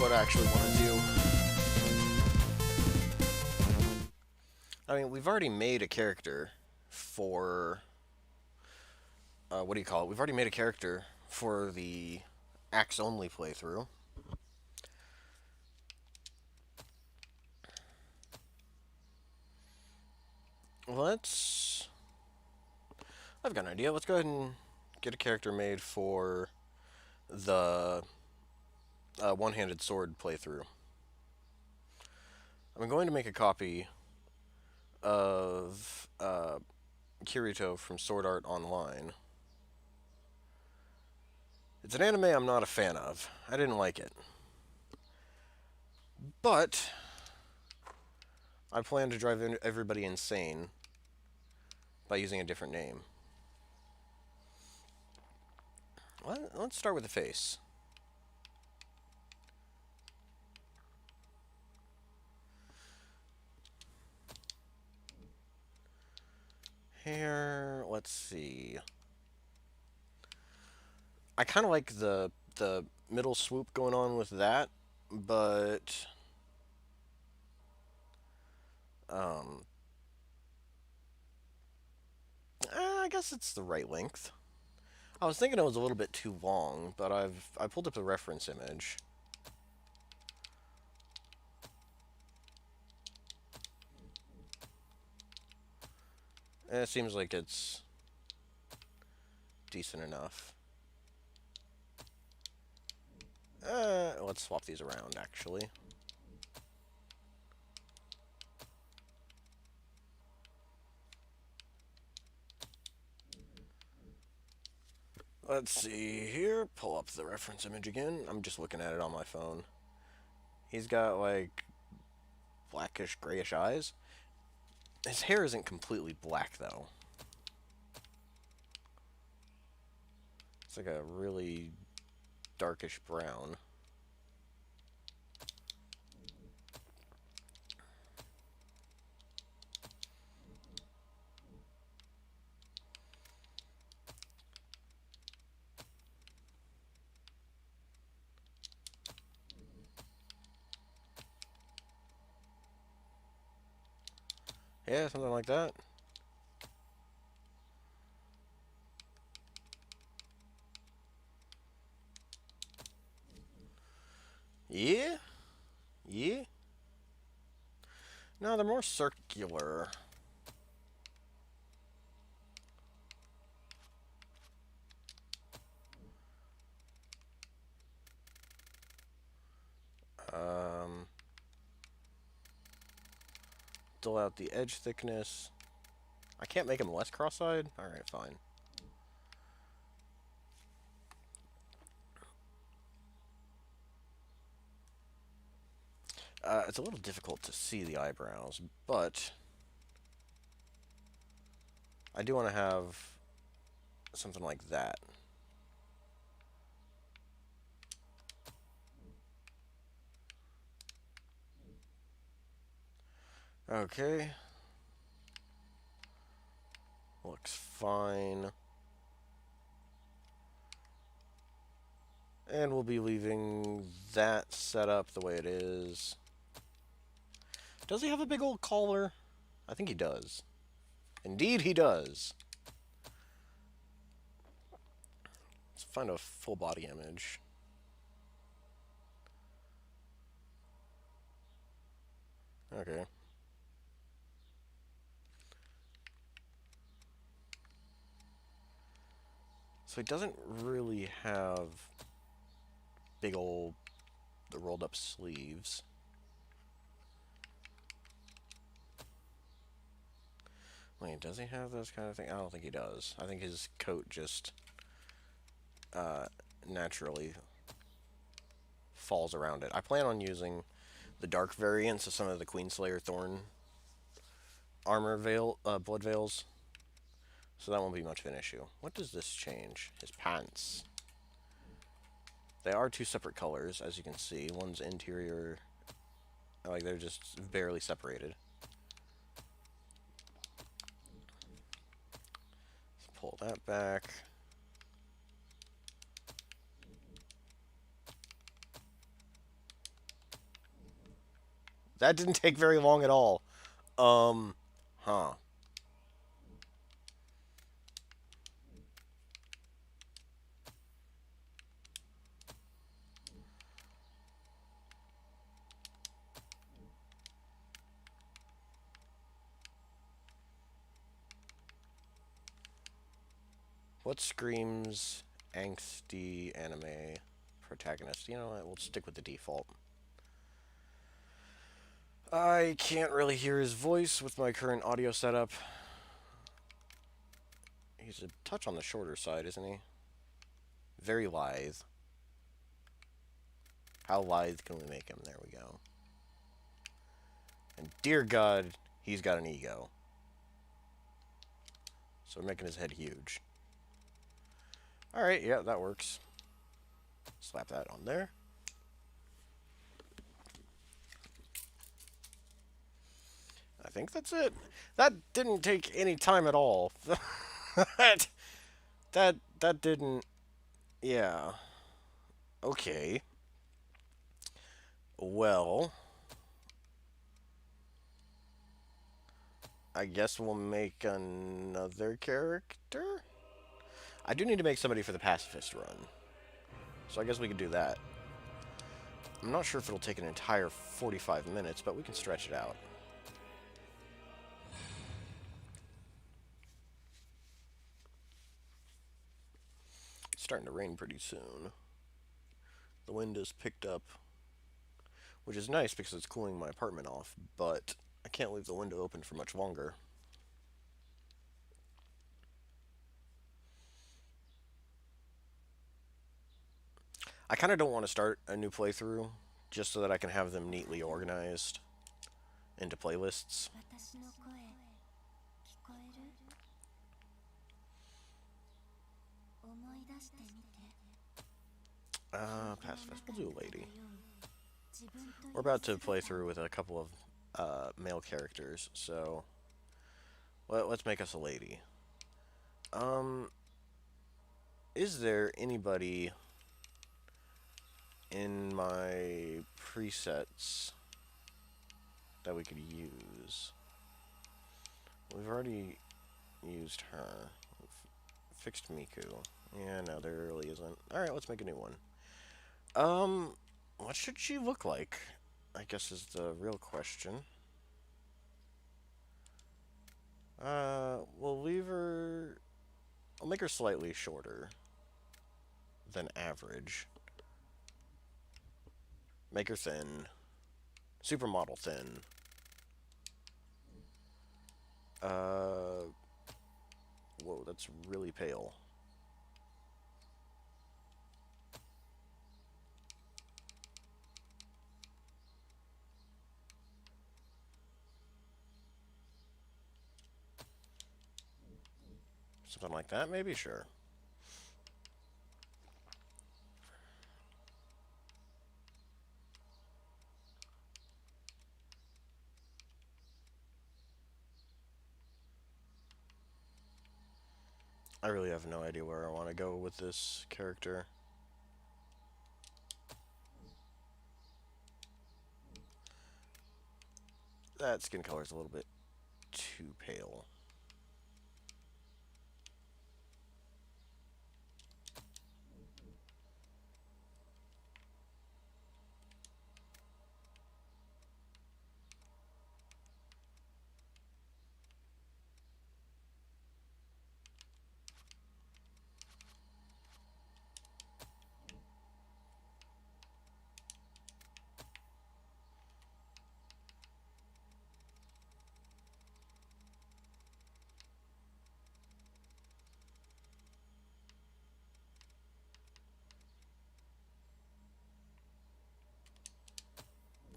what I actually want to do. I mean, we've already made a character for... what do you call it? We've already made a character for the Axe-only playthrough. I've got an idea. Let's go ahead and get a character made for the one-handed sword playthrough. I'm going to make a copy of Kirito from Sword Art Online. It's an anime I'm not a fan of. I didn't like it. But I plan to drive everybody insane by using a different name. Let's start with the face. Hair, let's see. I kind of like the middle swoop going on with that, but I guess it's the right length. I was thinking it was a little bit too long, but I pulled up the reference image. And it seems like it's decent enough. Let's swap these around, actually. Let's see here. Pull up the reference image again. I'm just looking at it on my phone. He's got, like, blackish, grayish eyes. His hair isn't completely black, though. It's like a really darkish brown. Yeah, something like that. Yeah? Yeah? No, they're more circular. Dull out the edge thickness. I can't make them less cross-eyed? Alright, fine. It's a little difficult to see the eyebrows, but I do want to have something like that. Okay. Looks fine. And we'll be leaving that set up the way it is. Does he have a big old collar? I think he does. Indeed he does. Let's find a full body image. Okay. So he doesn't really have big old rolled up sleeves. Wait, does he have those kind of things? I don't think he does. I think his coat just naturally falls around it. I plan on using the dark variants of some of the Queenslayer Thorn armor blood veils. So that won't be much of an issue. What does this change? His pants. They are two separate colors, as you can see. One's interior, like they're just barely separated. Let's pull that back. That didn't take very long at all. Huh. What screams angsty anime protagonist? You know what? We'll stick with the default. I can't really hear his voice with my current audio setup. He's a touch on the shorter side, isn't he? Very lithe. How lithe can we make him? There we go. And dear God, he's got an ego. So we're making his head huge. Alright, yeah, that works. Slap that on there. I think that's it. That didn't take any time at all. that didn't. Yeah. Okay. Well, I guess we'll make another character. I do need to make somebody for the pacifist run, so I guess we could do that. I'm not sure if it'll take an entire 45 minutes, but we can stretch it out. It's starting to rain pretty soon. The wind has picked up, which is nice because it's cooling my apartment off, but I can't leave the window open for much longer. I kind of don't want to start a new playthrough just so that I can have them neatly organized into playlists. Pacifist. We'll do a lady. We're about to play through with a couple of male characters, so let's make us a lady. Is there anybody in my presets that we could use? We've already used her. We've fixed Miku. Yeah, no, there really isn't. Alright, let's make a new one. What should she look like? I guess is the real question. We'll leave her... I'll make her slightly shorter than average. Make her thin. Supermodel thin. Whoa, that's really pale. Something like that, maybe? Sure. I really have no idea where I want to go with this character. That skin color is a little bit too pale.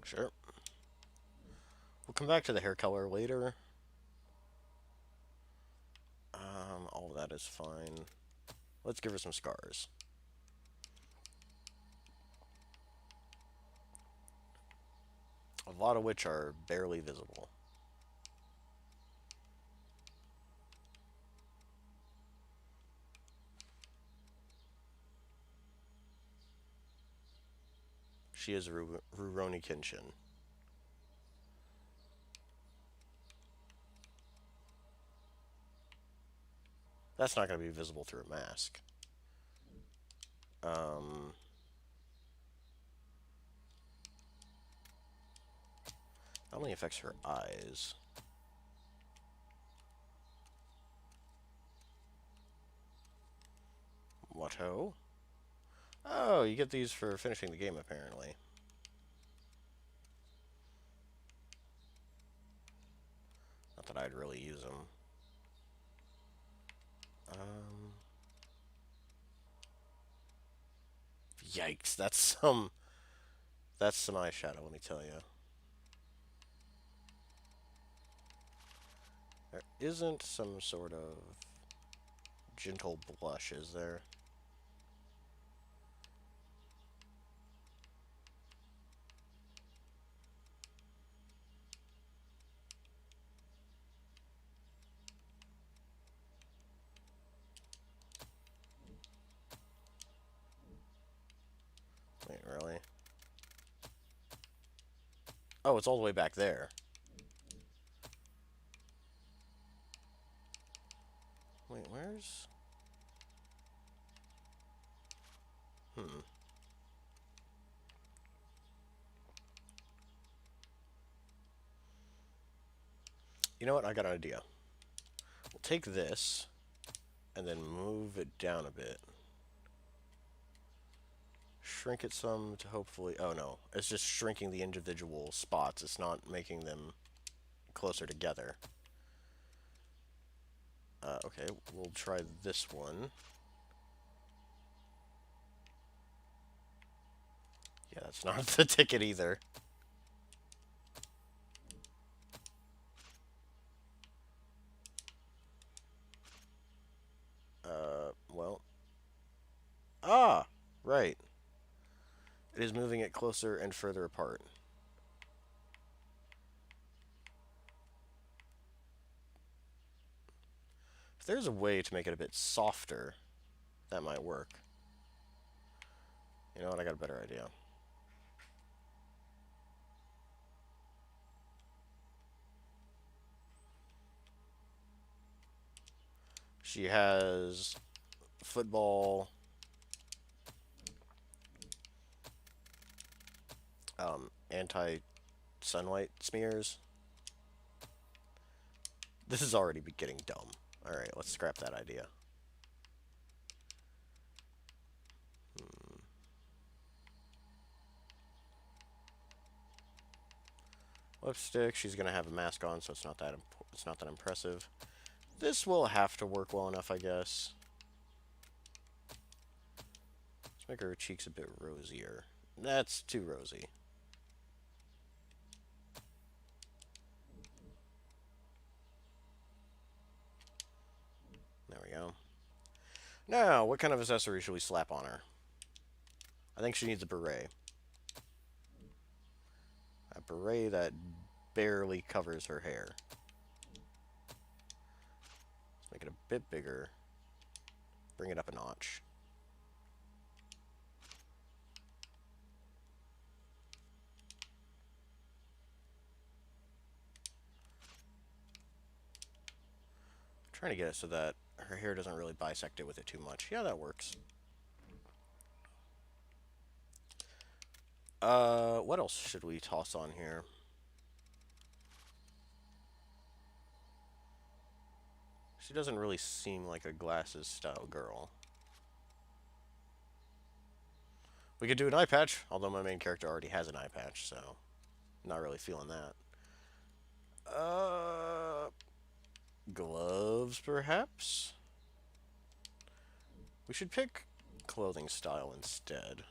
Sure. We'll come back to the hair color later. All of that is fine. Let's give her some scars. A lot of which are barely visible. She is Rurouni Kenshin. That's not going to be visible through a mask. Um, only affects her eyes. What-ho? Oh, you get these for finishing the game, apparently. Not that I'd really use them. Yikes, that's some eyeshadow, let me tell you. There isn't some sort of gentle blush, is there? Wait, really? Oh, it's all the way back there. Wait, where's... You know what? I got an idea. We'll take this, and then move it down a bit. Shrink it some to hopefully... Oh, no. It's just shrinking the individual spots. It's not making them closer together. Okay, we'll try this one. Yeah, that's not the ticket either. Well. Ah! Right. It is moving it closer and further apart. If there's a way to make it a bit softer, that might work. You know what? I got a better idea. She has football, anti-sunlight smears. This is already getting dumb. Alright, let's scrap that idea. Lipstick, she's gonna have a mask on, so it's not that impressive. This will have to work well enough, I guess. Let's make her cheeks a bit rosier. That's too rosy. There we go. Now, what kind of accessory should we slap on her? I think she needs a beret. A beret that barely covers her hair. Let's make it a bit bigger. Bring it up a notch. I'm trying to get it so that her hair doesn't really bisect it with it too much. Yeah, that works. What else should we toss on here? She doesn't really seem like a glasses style girl. We could do an eye patch, although my main character already has an eye patch, so not really feeling that. Gloves, perhaps? We should pick clothing style instead.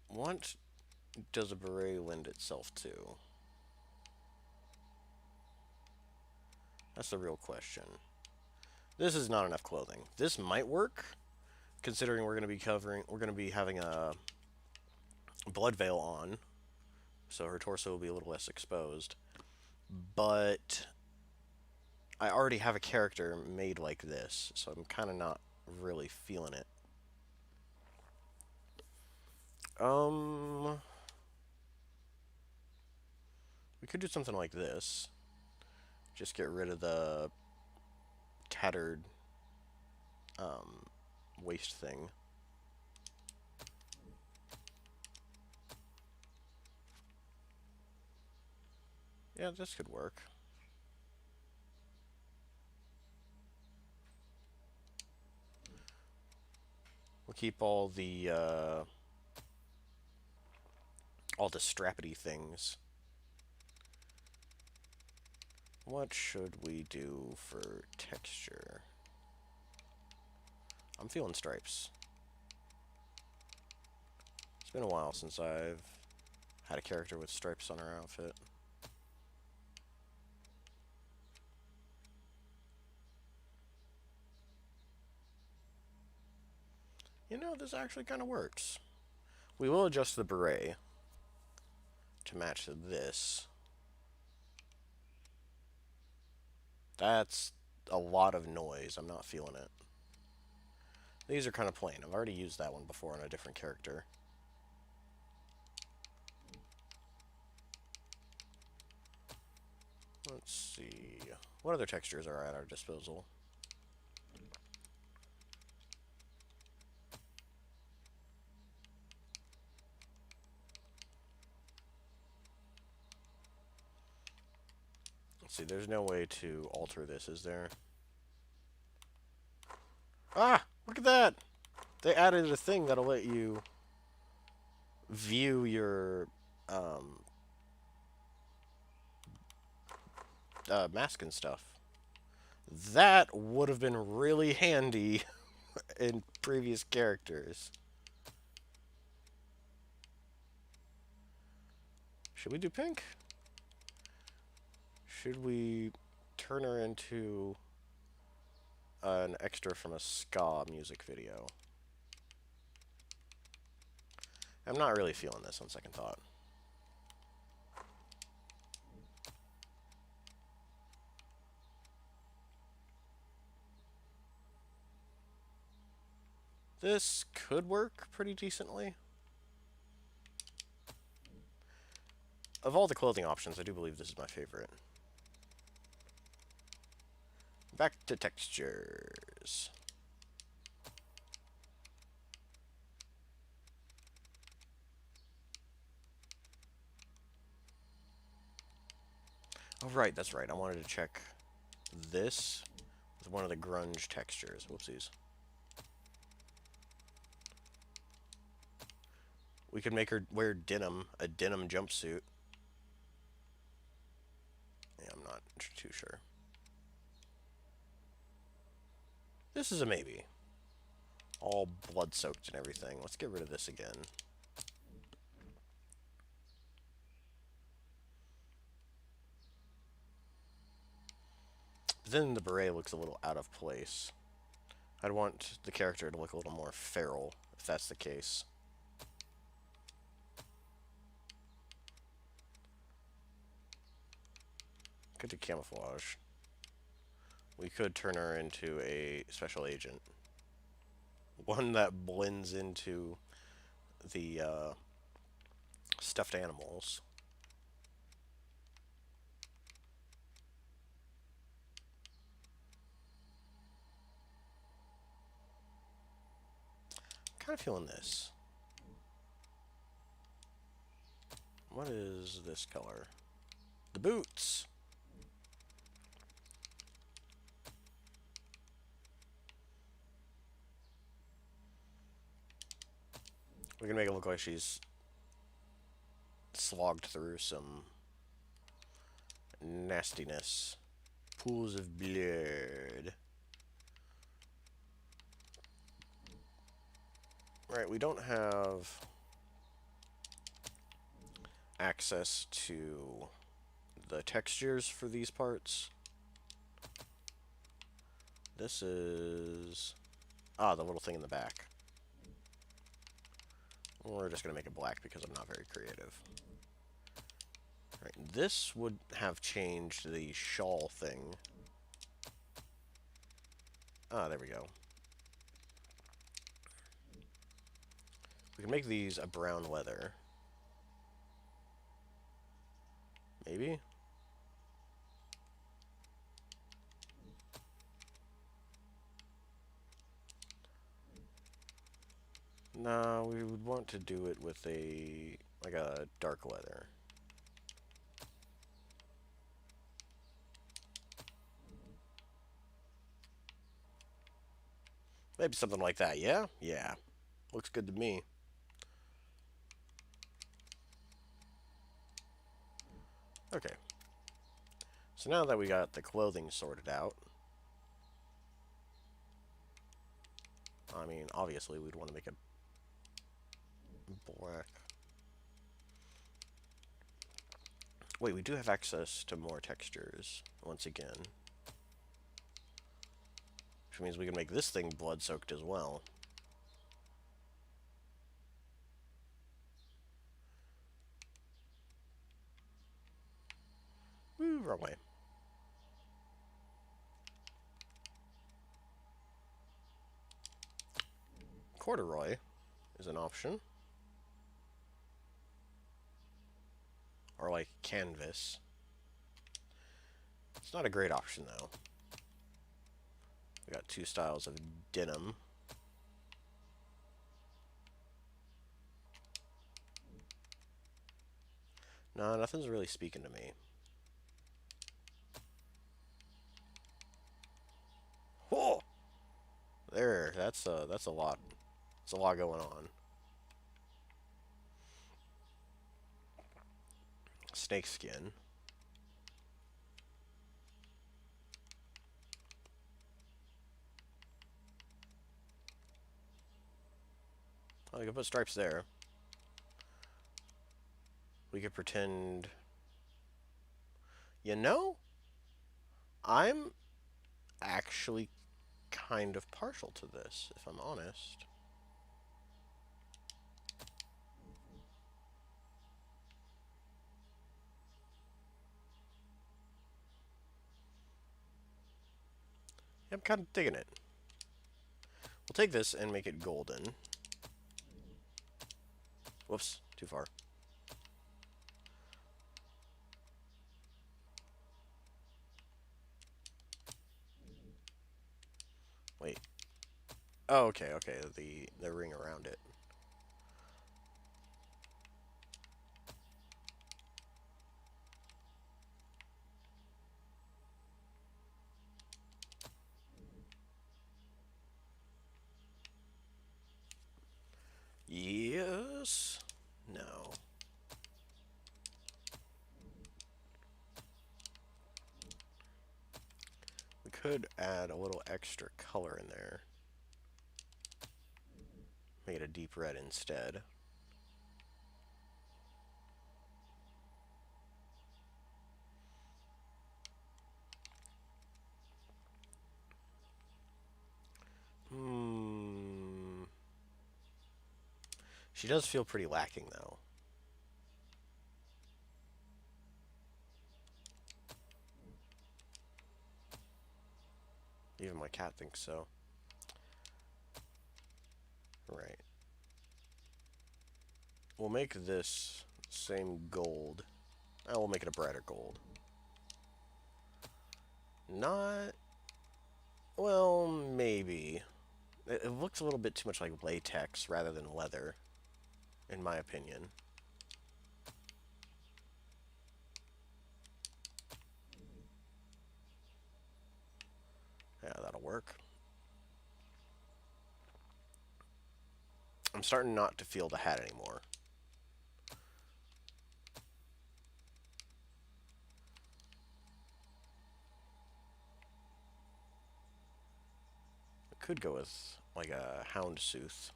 What does a beret lend itself to? That's the real question. This is not enough clothing. This might work, considering we're going to be having a blood veil on, so her torso will be a little less exposed. But I already have a character made like this, so I'm kind of not really feeling it. We We could do something like this. Just get rid of the tattered waist thing. Yeah, this could work. We'll keep all the strappity things. What should we do for texture? I'm feeling stripes. It's been a while since I've had a character with stripes on her outfit. You know, this actually kind of works. We will adjust the beret to match this. That's a lot of noise. I'm not feeling it. These are kind of plain. I've already used that one before on a different character. Let's see. What other textures are at our disposal? Let's see, there's no way to alter this, is there? Ah! Look at that! They added a thing that'll let you view your mask and stuff. That would have been really handy in previous characters. Should we do pink? Should we turn her into an extra from a ska music video? I'm not really feeling this on second thought. This could work pretty decently. Of all the clothing options, I do believe this is my favorite. Back to textures. Oh, right, that's right. I wanted to check this with one of the grunge textures. Whoopsies. We could make her wear denim, a denim jumpsuit. Yeah, I'm not too sure. This is a maybe. All blood-soaked and everything. Let's get rid of this again. But then the beret looks a little out of place. I'd want the character to look a little more feral, if that's the case. Could do camouflage. We could turn her into a special agent. One that blends into the stuffed animals. I'm kind of feeling this. What is this color? The boots! We can make it look like she's slogged through some nastiness. Pools of blood. Right, we don't have access to the textures for these parts. This is... Ah, the little thing in the back. We're just going to make it black because I'm not very creative. Right, this would have changed the shawl thing. Ah, there we go. We can make these a brown leather. Maybe? No, we would want to do it with like a dark leather. Maybe something like that, yeah? Yeah. Looks good to me. Okay. So now that we got the clothing sorted out, I mean, obviously we'd want to make it black. Wait, we do have access to more textures, once again. Which means we can make this thing blood-soaked as well. Woo, wrong way. Corduroy is an option. Or like canvas. It's not a great option though. We got two styles of denim. No, nothing's really speaking to me. Whoa! There, that's a lot. That's a lot going on. Snake skin. Oh, you can put stripes there. We could pretend... You know? I'm actually kind of partial to this, if I'm honest. I'm kind of digging it. We'll take this and make it golden. Whoops, too far. Wait. Oh, okay, okay, the ring around it. Yes. No. We could add a little extra color in there. Make it a deep red instead. She does feel pretty lacking, though. Even my cat thinks so. Right. We'll make this same gold. We'll make it a brighter gold. Not... Well, maybe. It looks a little bit too much like latex rather than leather, in my opinion. Yeah, that'll work. I'm starting not to feel the hat anymore. I could go with, like, a houndstooth.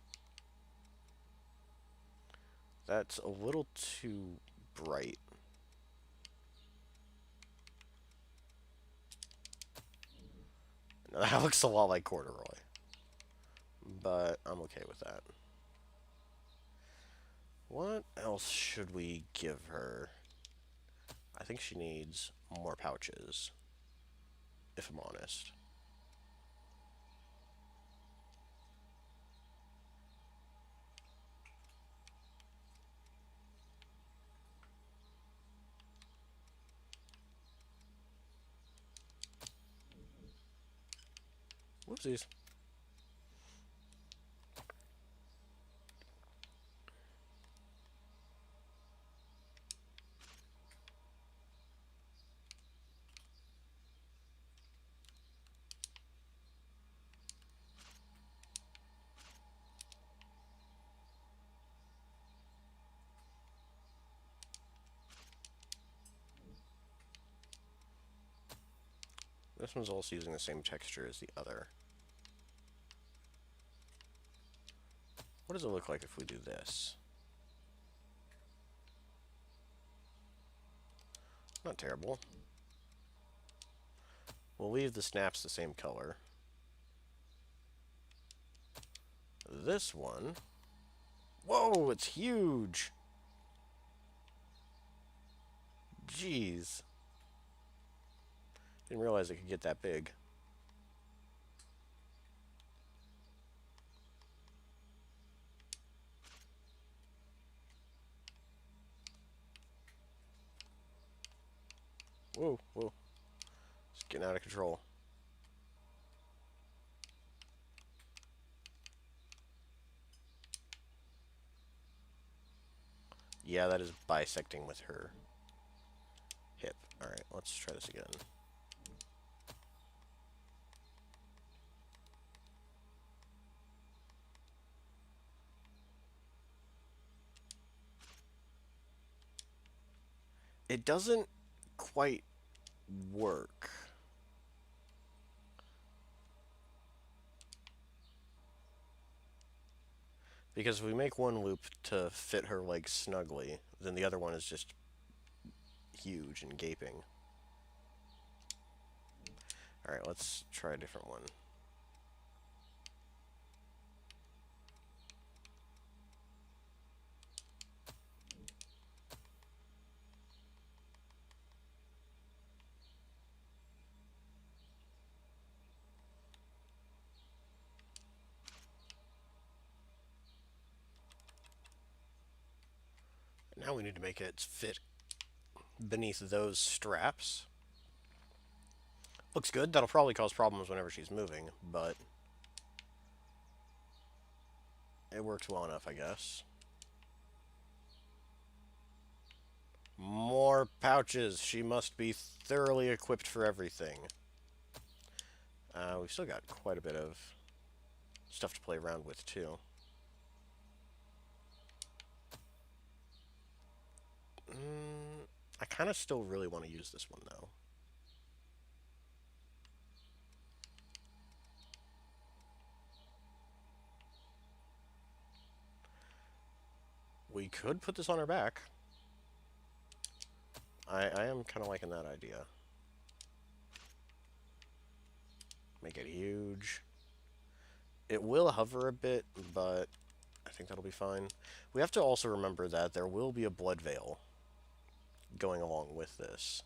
That's a little too bright. Now, that looks a lot like corduroy. But I'm okay with that. What else should we give her? I think she needs more pouches, if I'm honest. Whoopsies. This one's also using the same texture as the other. What does it look like if we do this? Not terrible. We'll leave the snaps the same color. This one... Whoa, it's huge! Jeez. Didn't realize it could get that big. Whoa, whoa. It's getting out of control. Yeah, that is bisecting with her hip. Alright, let's try this again. It doesn't quite work. Because if we make one loop to fit her leg snugly, then the other one is just huge and gaping. Alright, let's try a different one. Now we need to make it fit beneath those straps. Looks good. That'll probably cause problems whenever she's moving, but it works well enough, I guess. More pouches. She must be thoroughly equipped for everything. We've still got quite a bit of stuff to play around with, too. I kind of still really want to use this one, though. We could put this on her back. I am kind of liking that idea. Make it huge. It will hover a bit, but I think that'll be fine. We have to also remember that there will be a blood veil going along with this.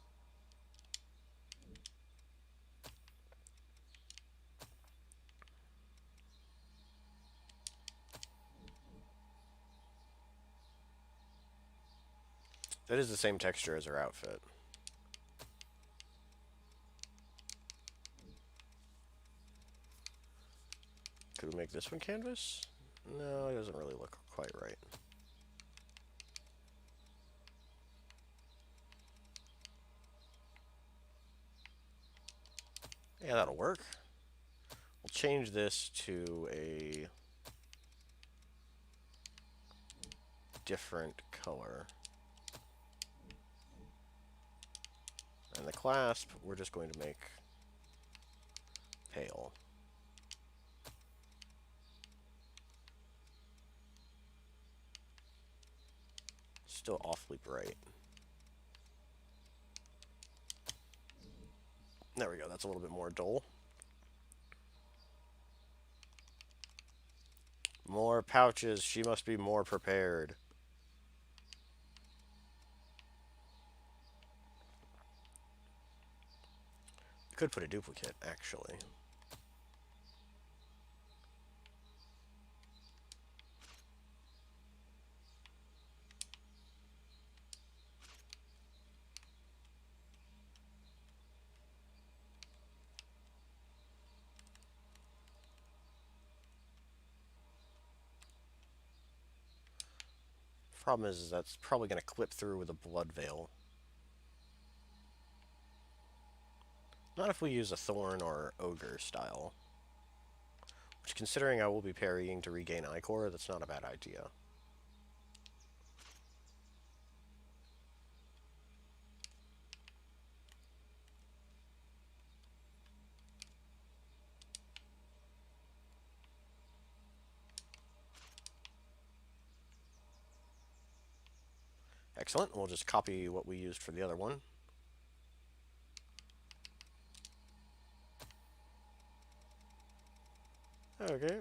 That is the same texture as her outfit. Could we make this one canvas? No, it doesn't really look quite right. Yeah, that'll work. We'll change this to a different color. And the clasp, we're just going to make pale. Still awfully bright. There we go, that's a little bit more dull. More pouches, she must be more prepared. We could put a duplicate, actually. Problem is that's probably going to clip through with a blood veil. Not if we use a thorn or ogre style. Which, considering I will be parrying to regain Ichor, that's not a bad idea. Excellent. We'll just copy what we used for the other one. Okay.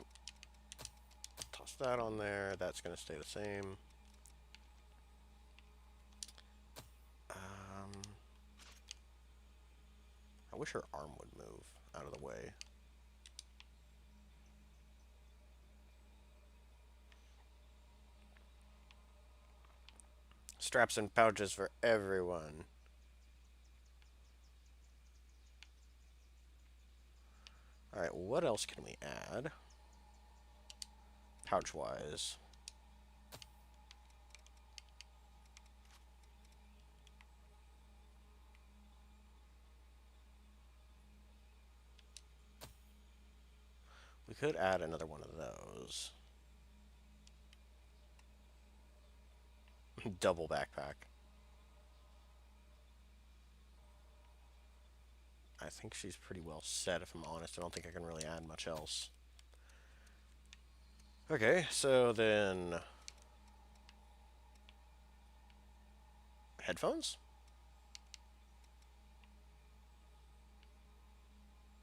Toss that on there. That's going to stay the same. I wish her arm would move out of the way. Straps and pouches for everyone. Alright, what else can we add? Pouch-wise. We could add another one of those. Double backpack. I think she's pretty well set, if I'm honest. I don't think I can really add much else. Okay, so then... headphones?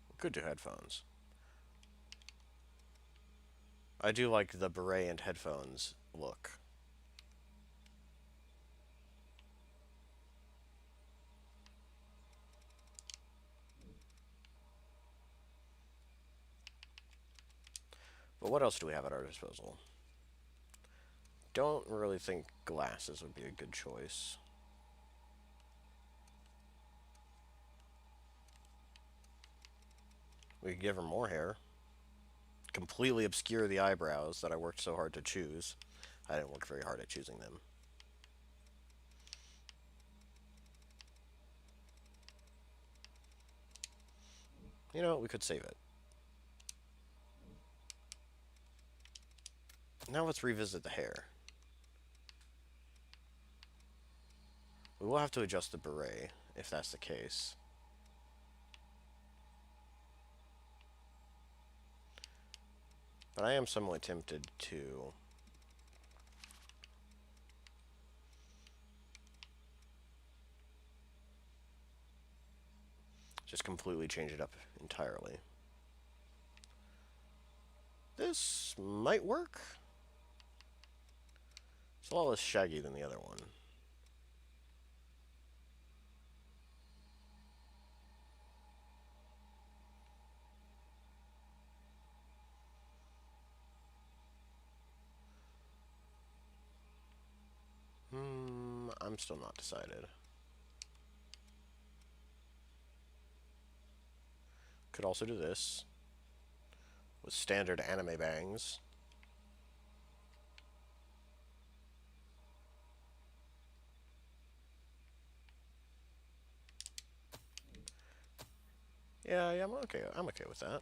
We could do headphones. I do like the beret and headphones look. But what else do we have at our disposal? Don't really think glasses would be a good choice. We could give her more hair. Completely obscure the eyebrows that I worked so hard to choose. I didn't work very hard at choosing them. You know, we could save it. Now let's revisit the hair. We will have to adjust the beret, if that's the case. But I am somewhat tempted to... just completely change it up entirely. This might work. It's a lot less shaggy than the other one. I'm still not decided. Could also do this with standard anime bangs. Yeah, I'm okay. I'm okay with that.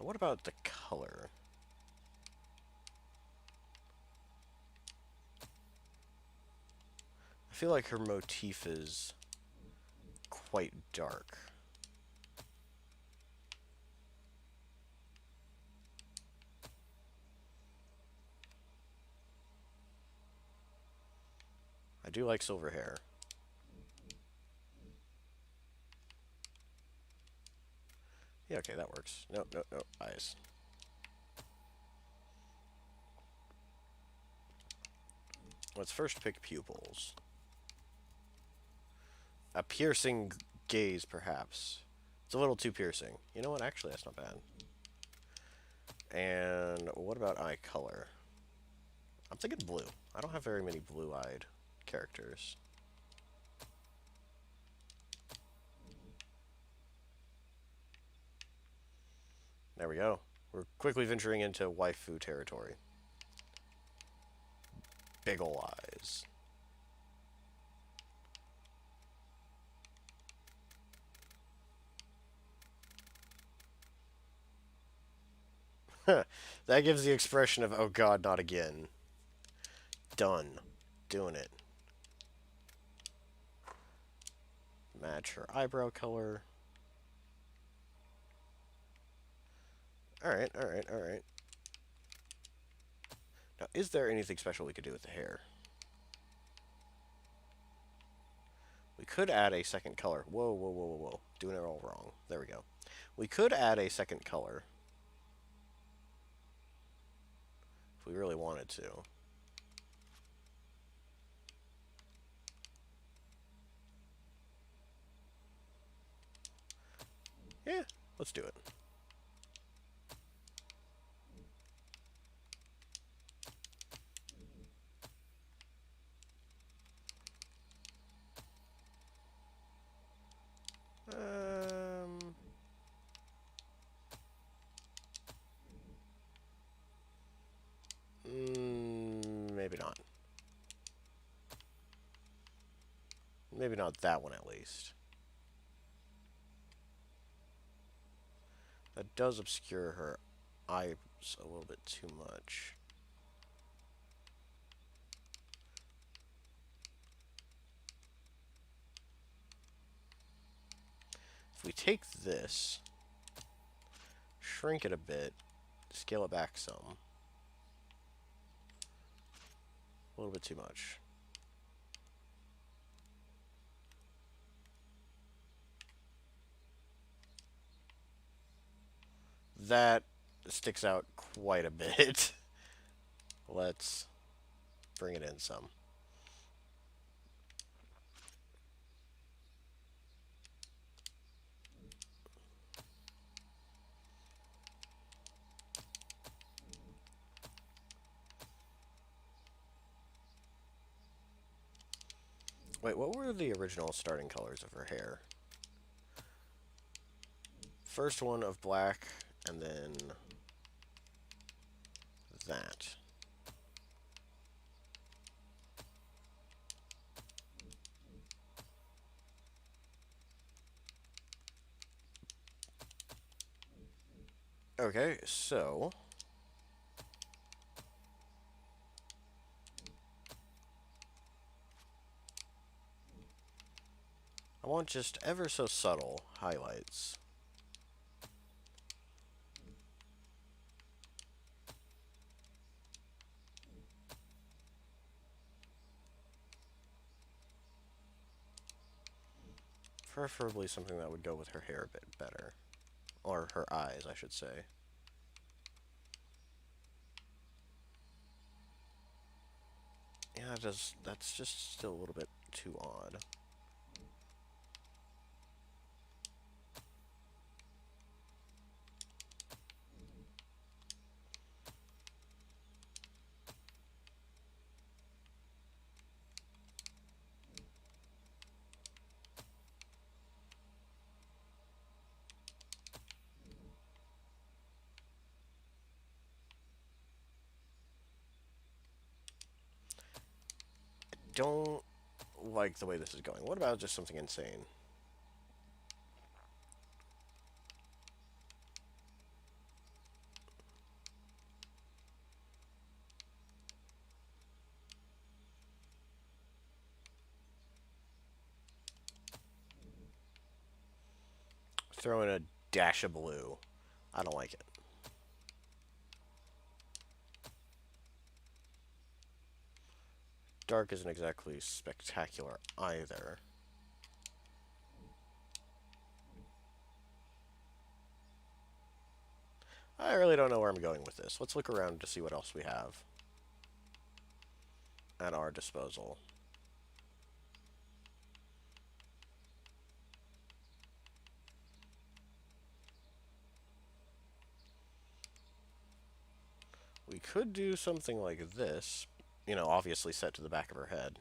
Now, what about the color? I feel like her motif is quite dark. I do like silver hair. Yeah, okay, that works. Nope, nope, nope. Eyes. Let's first pick pupils. A piercing gaze, perhaps. It's a little too piercing. You know what? Actually, that's not bad. And what about eye color? I'm thinking blue. I don't have very many blue-eyed characters. There we go. We're quickly venturing into waifu territory. big ol' eyes. That gives the expression of, oh god, not again. Done. Doing it. Match her eyebrow color. Alright, alright, alright. Now, is there anything special we could do with the hair? We could add a second color. Whoa, whoa, whoa, whoa, whoa. Doing it all wrong. There we go. We could add a second color. If we really wanted to. Yeah, let's do it. Maybe not. Maybe not that one, at least. That does obscure her eyes a little bit too much. If we take this, shrink it a bit, scale it back some. A little bit too much. That sticks out quite a bit. Let's bring it in some. Wait, what were the original starting colors of her hair? First one of black, and then that. Okay, so I want just ever so subtle highlights. Preferably something that would go with her hair a bit better. Or her eyes, I should say. Yeah, that's just still a little bit too odd. Don't like the way this is going. What about just something insane? Throw in a dash of blue. I don't like it. Dark isn't exactly spectacular either. I really don't know where I'm going with this. Let's look around to see what else we have at our disposal. We could do something like this, you know, obviously set to the back of her head.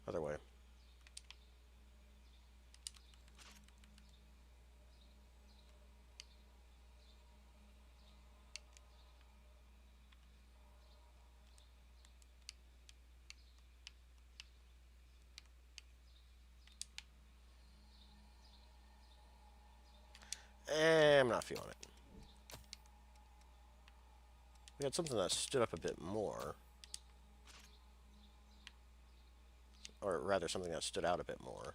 Other way. I'm not feeling it. We had something that stood up a bit more. Or rather, something that stood out a bit more.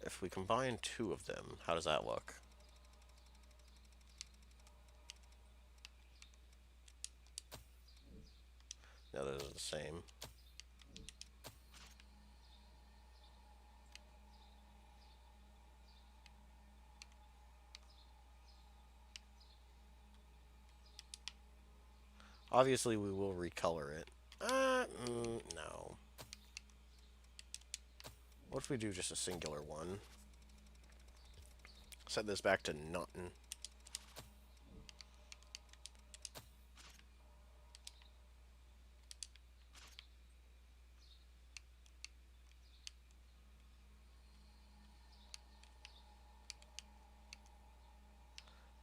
If we combine two of them, how does that look? No, those are the same. Obviously, we will recolor it. No. What if we do just a singular one? Set this back to nothing.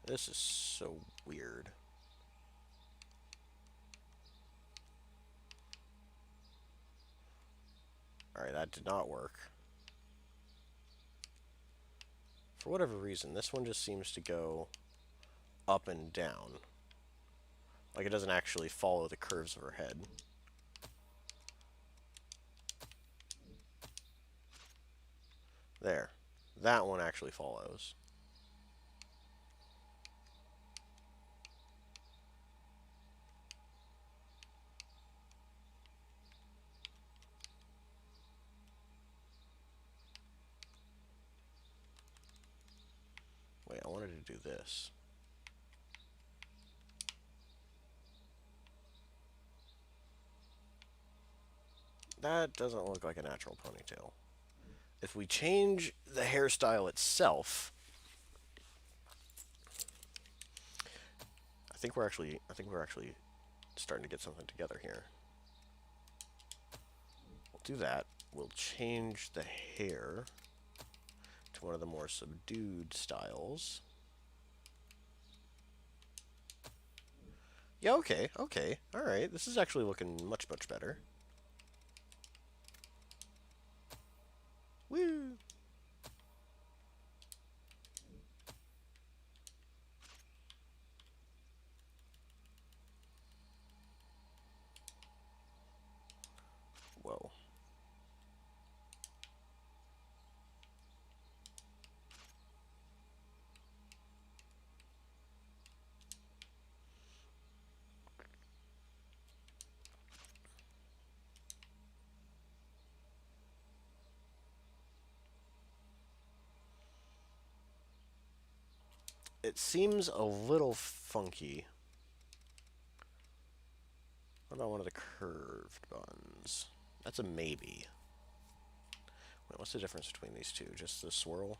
This is so weird. Alright, that did not work. For whatever reason, this one just seems to go up and down. Like it doesn't actually follow the curves of her head. There. That one actually follows. Wait, I wanted to do this. That doesn't look like a natural ponytail. If we change the hairstyle itself, I think we're actually starting to get something together here. We'll do that. We'll change the hair to one of the more subdued styles. Yeah, okay, okay. Alright, this is actually looking much, much better. Woo! Whoa. It seems a little funky. What about one of the curved buns? That's a maybe. Wait, what's the difference between these two? Just the swirl?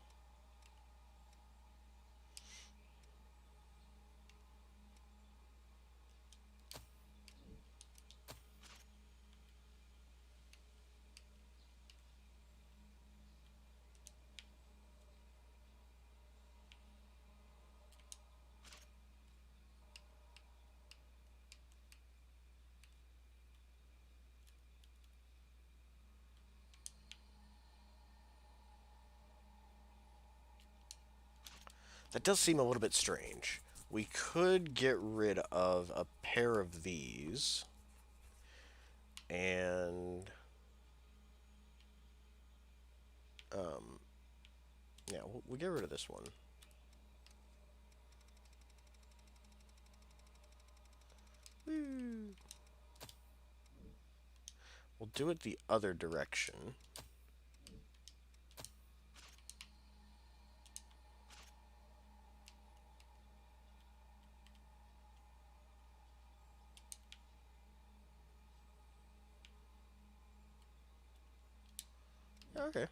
That does seem a little bit strange. We could get rid of a pair of these. And... yeah, we'll get rid of this one. Woo. We'll do it the other direction. Okay.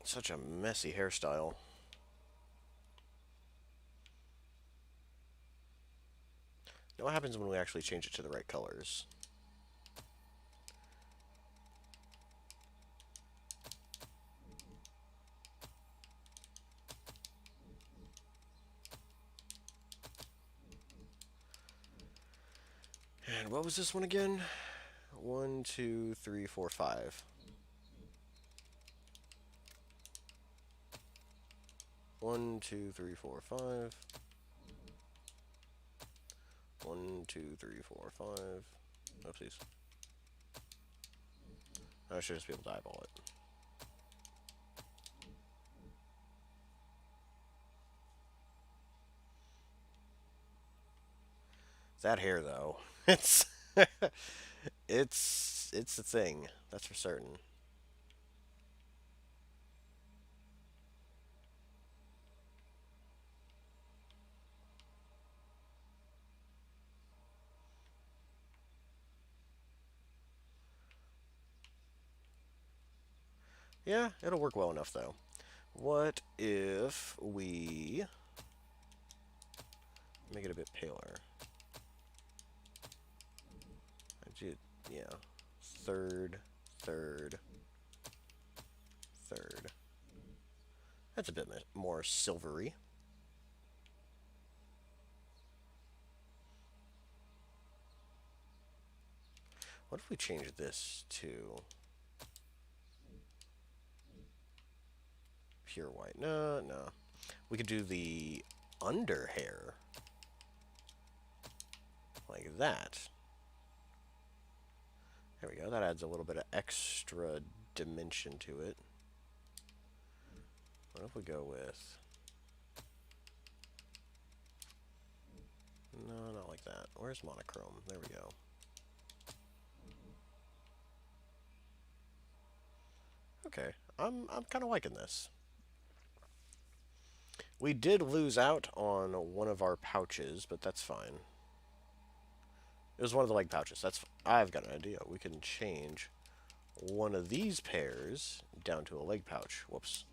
Such a messy hairstyle. Now what happens when we actually change it to the right colors? And what was this one again? 1, 2, 3, 4, 5. 1, 2, 3, 4, 5. 1, 2, 3, 4, 5. Oopsies. I should just be able to eyeball it. That hair, though, it's it's a thing. That's for certain. Yeah, it'll work well enough, though. What if we make it a bit paler? Yeah. Third, third, third. That's a bit more silvery. What if we change this to pure white? No, no. We could do the under hair like that. There we go. That adds a little bit of extra dimension to it. What if we go with... No, not like that. Where's monochrome? There we go. Okay, I'm kind of liking this. We did lose out on one of our pouches, but that's fine. It was one of the leg pouches. I've got an idea. We can change one of these pairs down to a leg pouch. Whoops.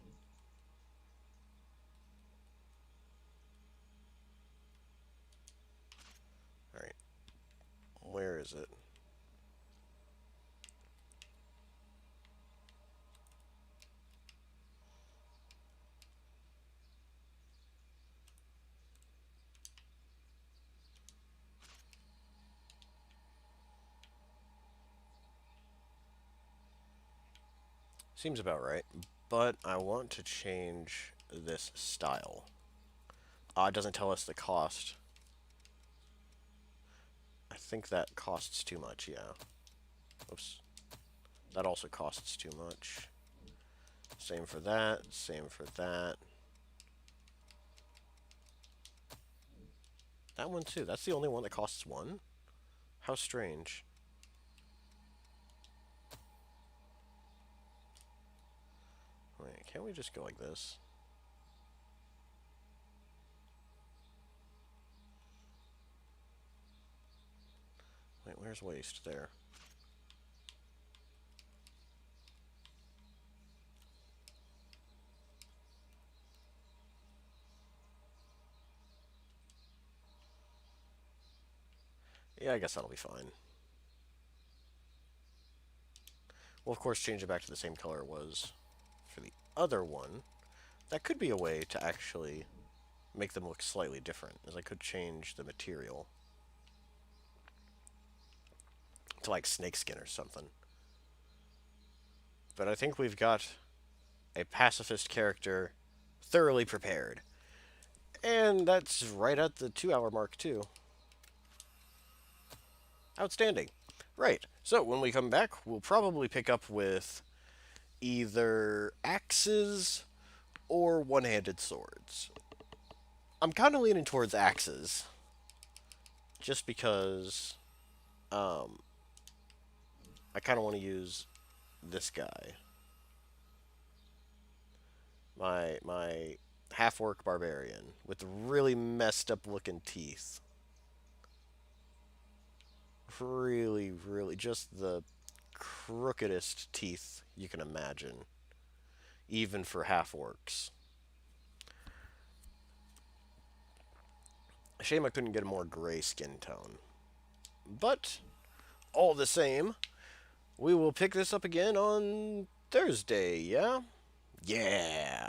Alright. Where is it? Seems about right. But I want to change this style. It doesn't tell us the cost. I think that costs too much, yeah. Oops. That also costs too much. Same for that, same for that. That one too. That's the only one that costs 1? How strange. Wait, can't we just go like this? Wait, where's waste? There. Yeah, I guess that'll be fine. We'll, of course, change it back to the same color it was for the other one. That could be a way to actually make them look slightly different, as I could change the material to, like, snakeskin or something. But I think we've got a pacifist character thoroughly prepared. And that's right at the 2-hour mark, too. Outstanding. Right. So when we come back, we'll probably pick up with either axes or one-handed swords. I'm kind of leaning towards axes, just because I kind of want to use this guy. My half-orc barbarian with really messed up looking teeth. Really, really, just the crookedest teeth you can imagine. even for half-orcs. Shame I couldn't get a more gray skin tone. But, all the same, we will pick this up again on Thursday, yeah? Yeah!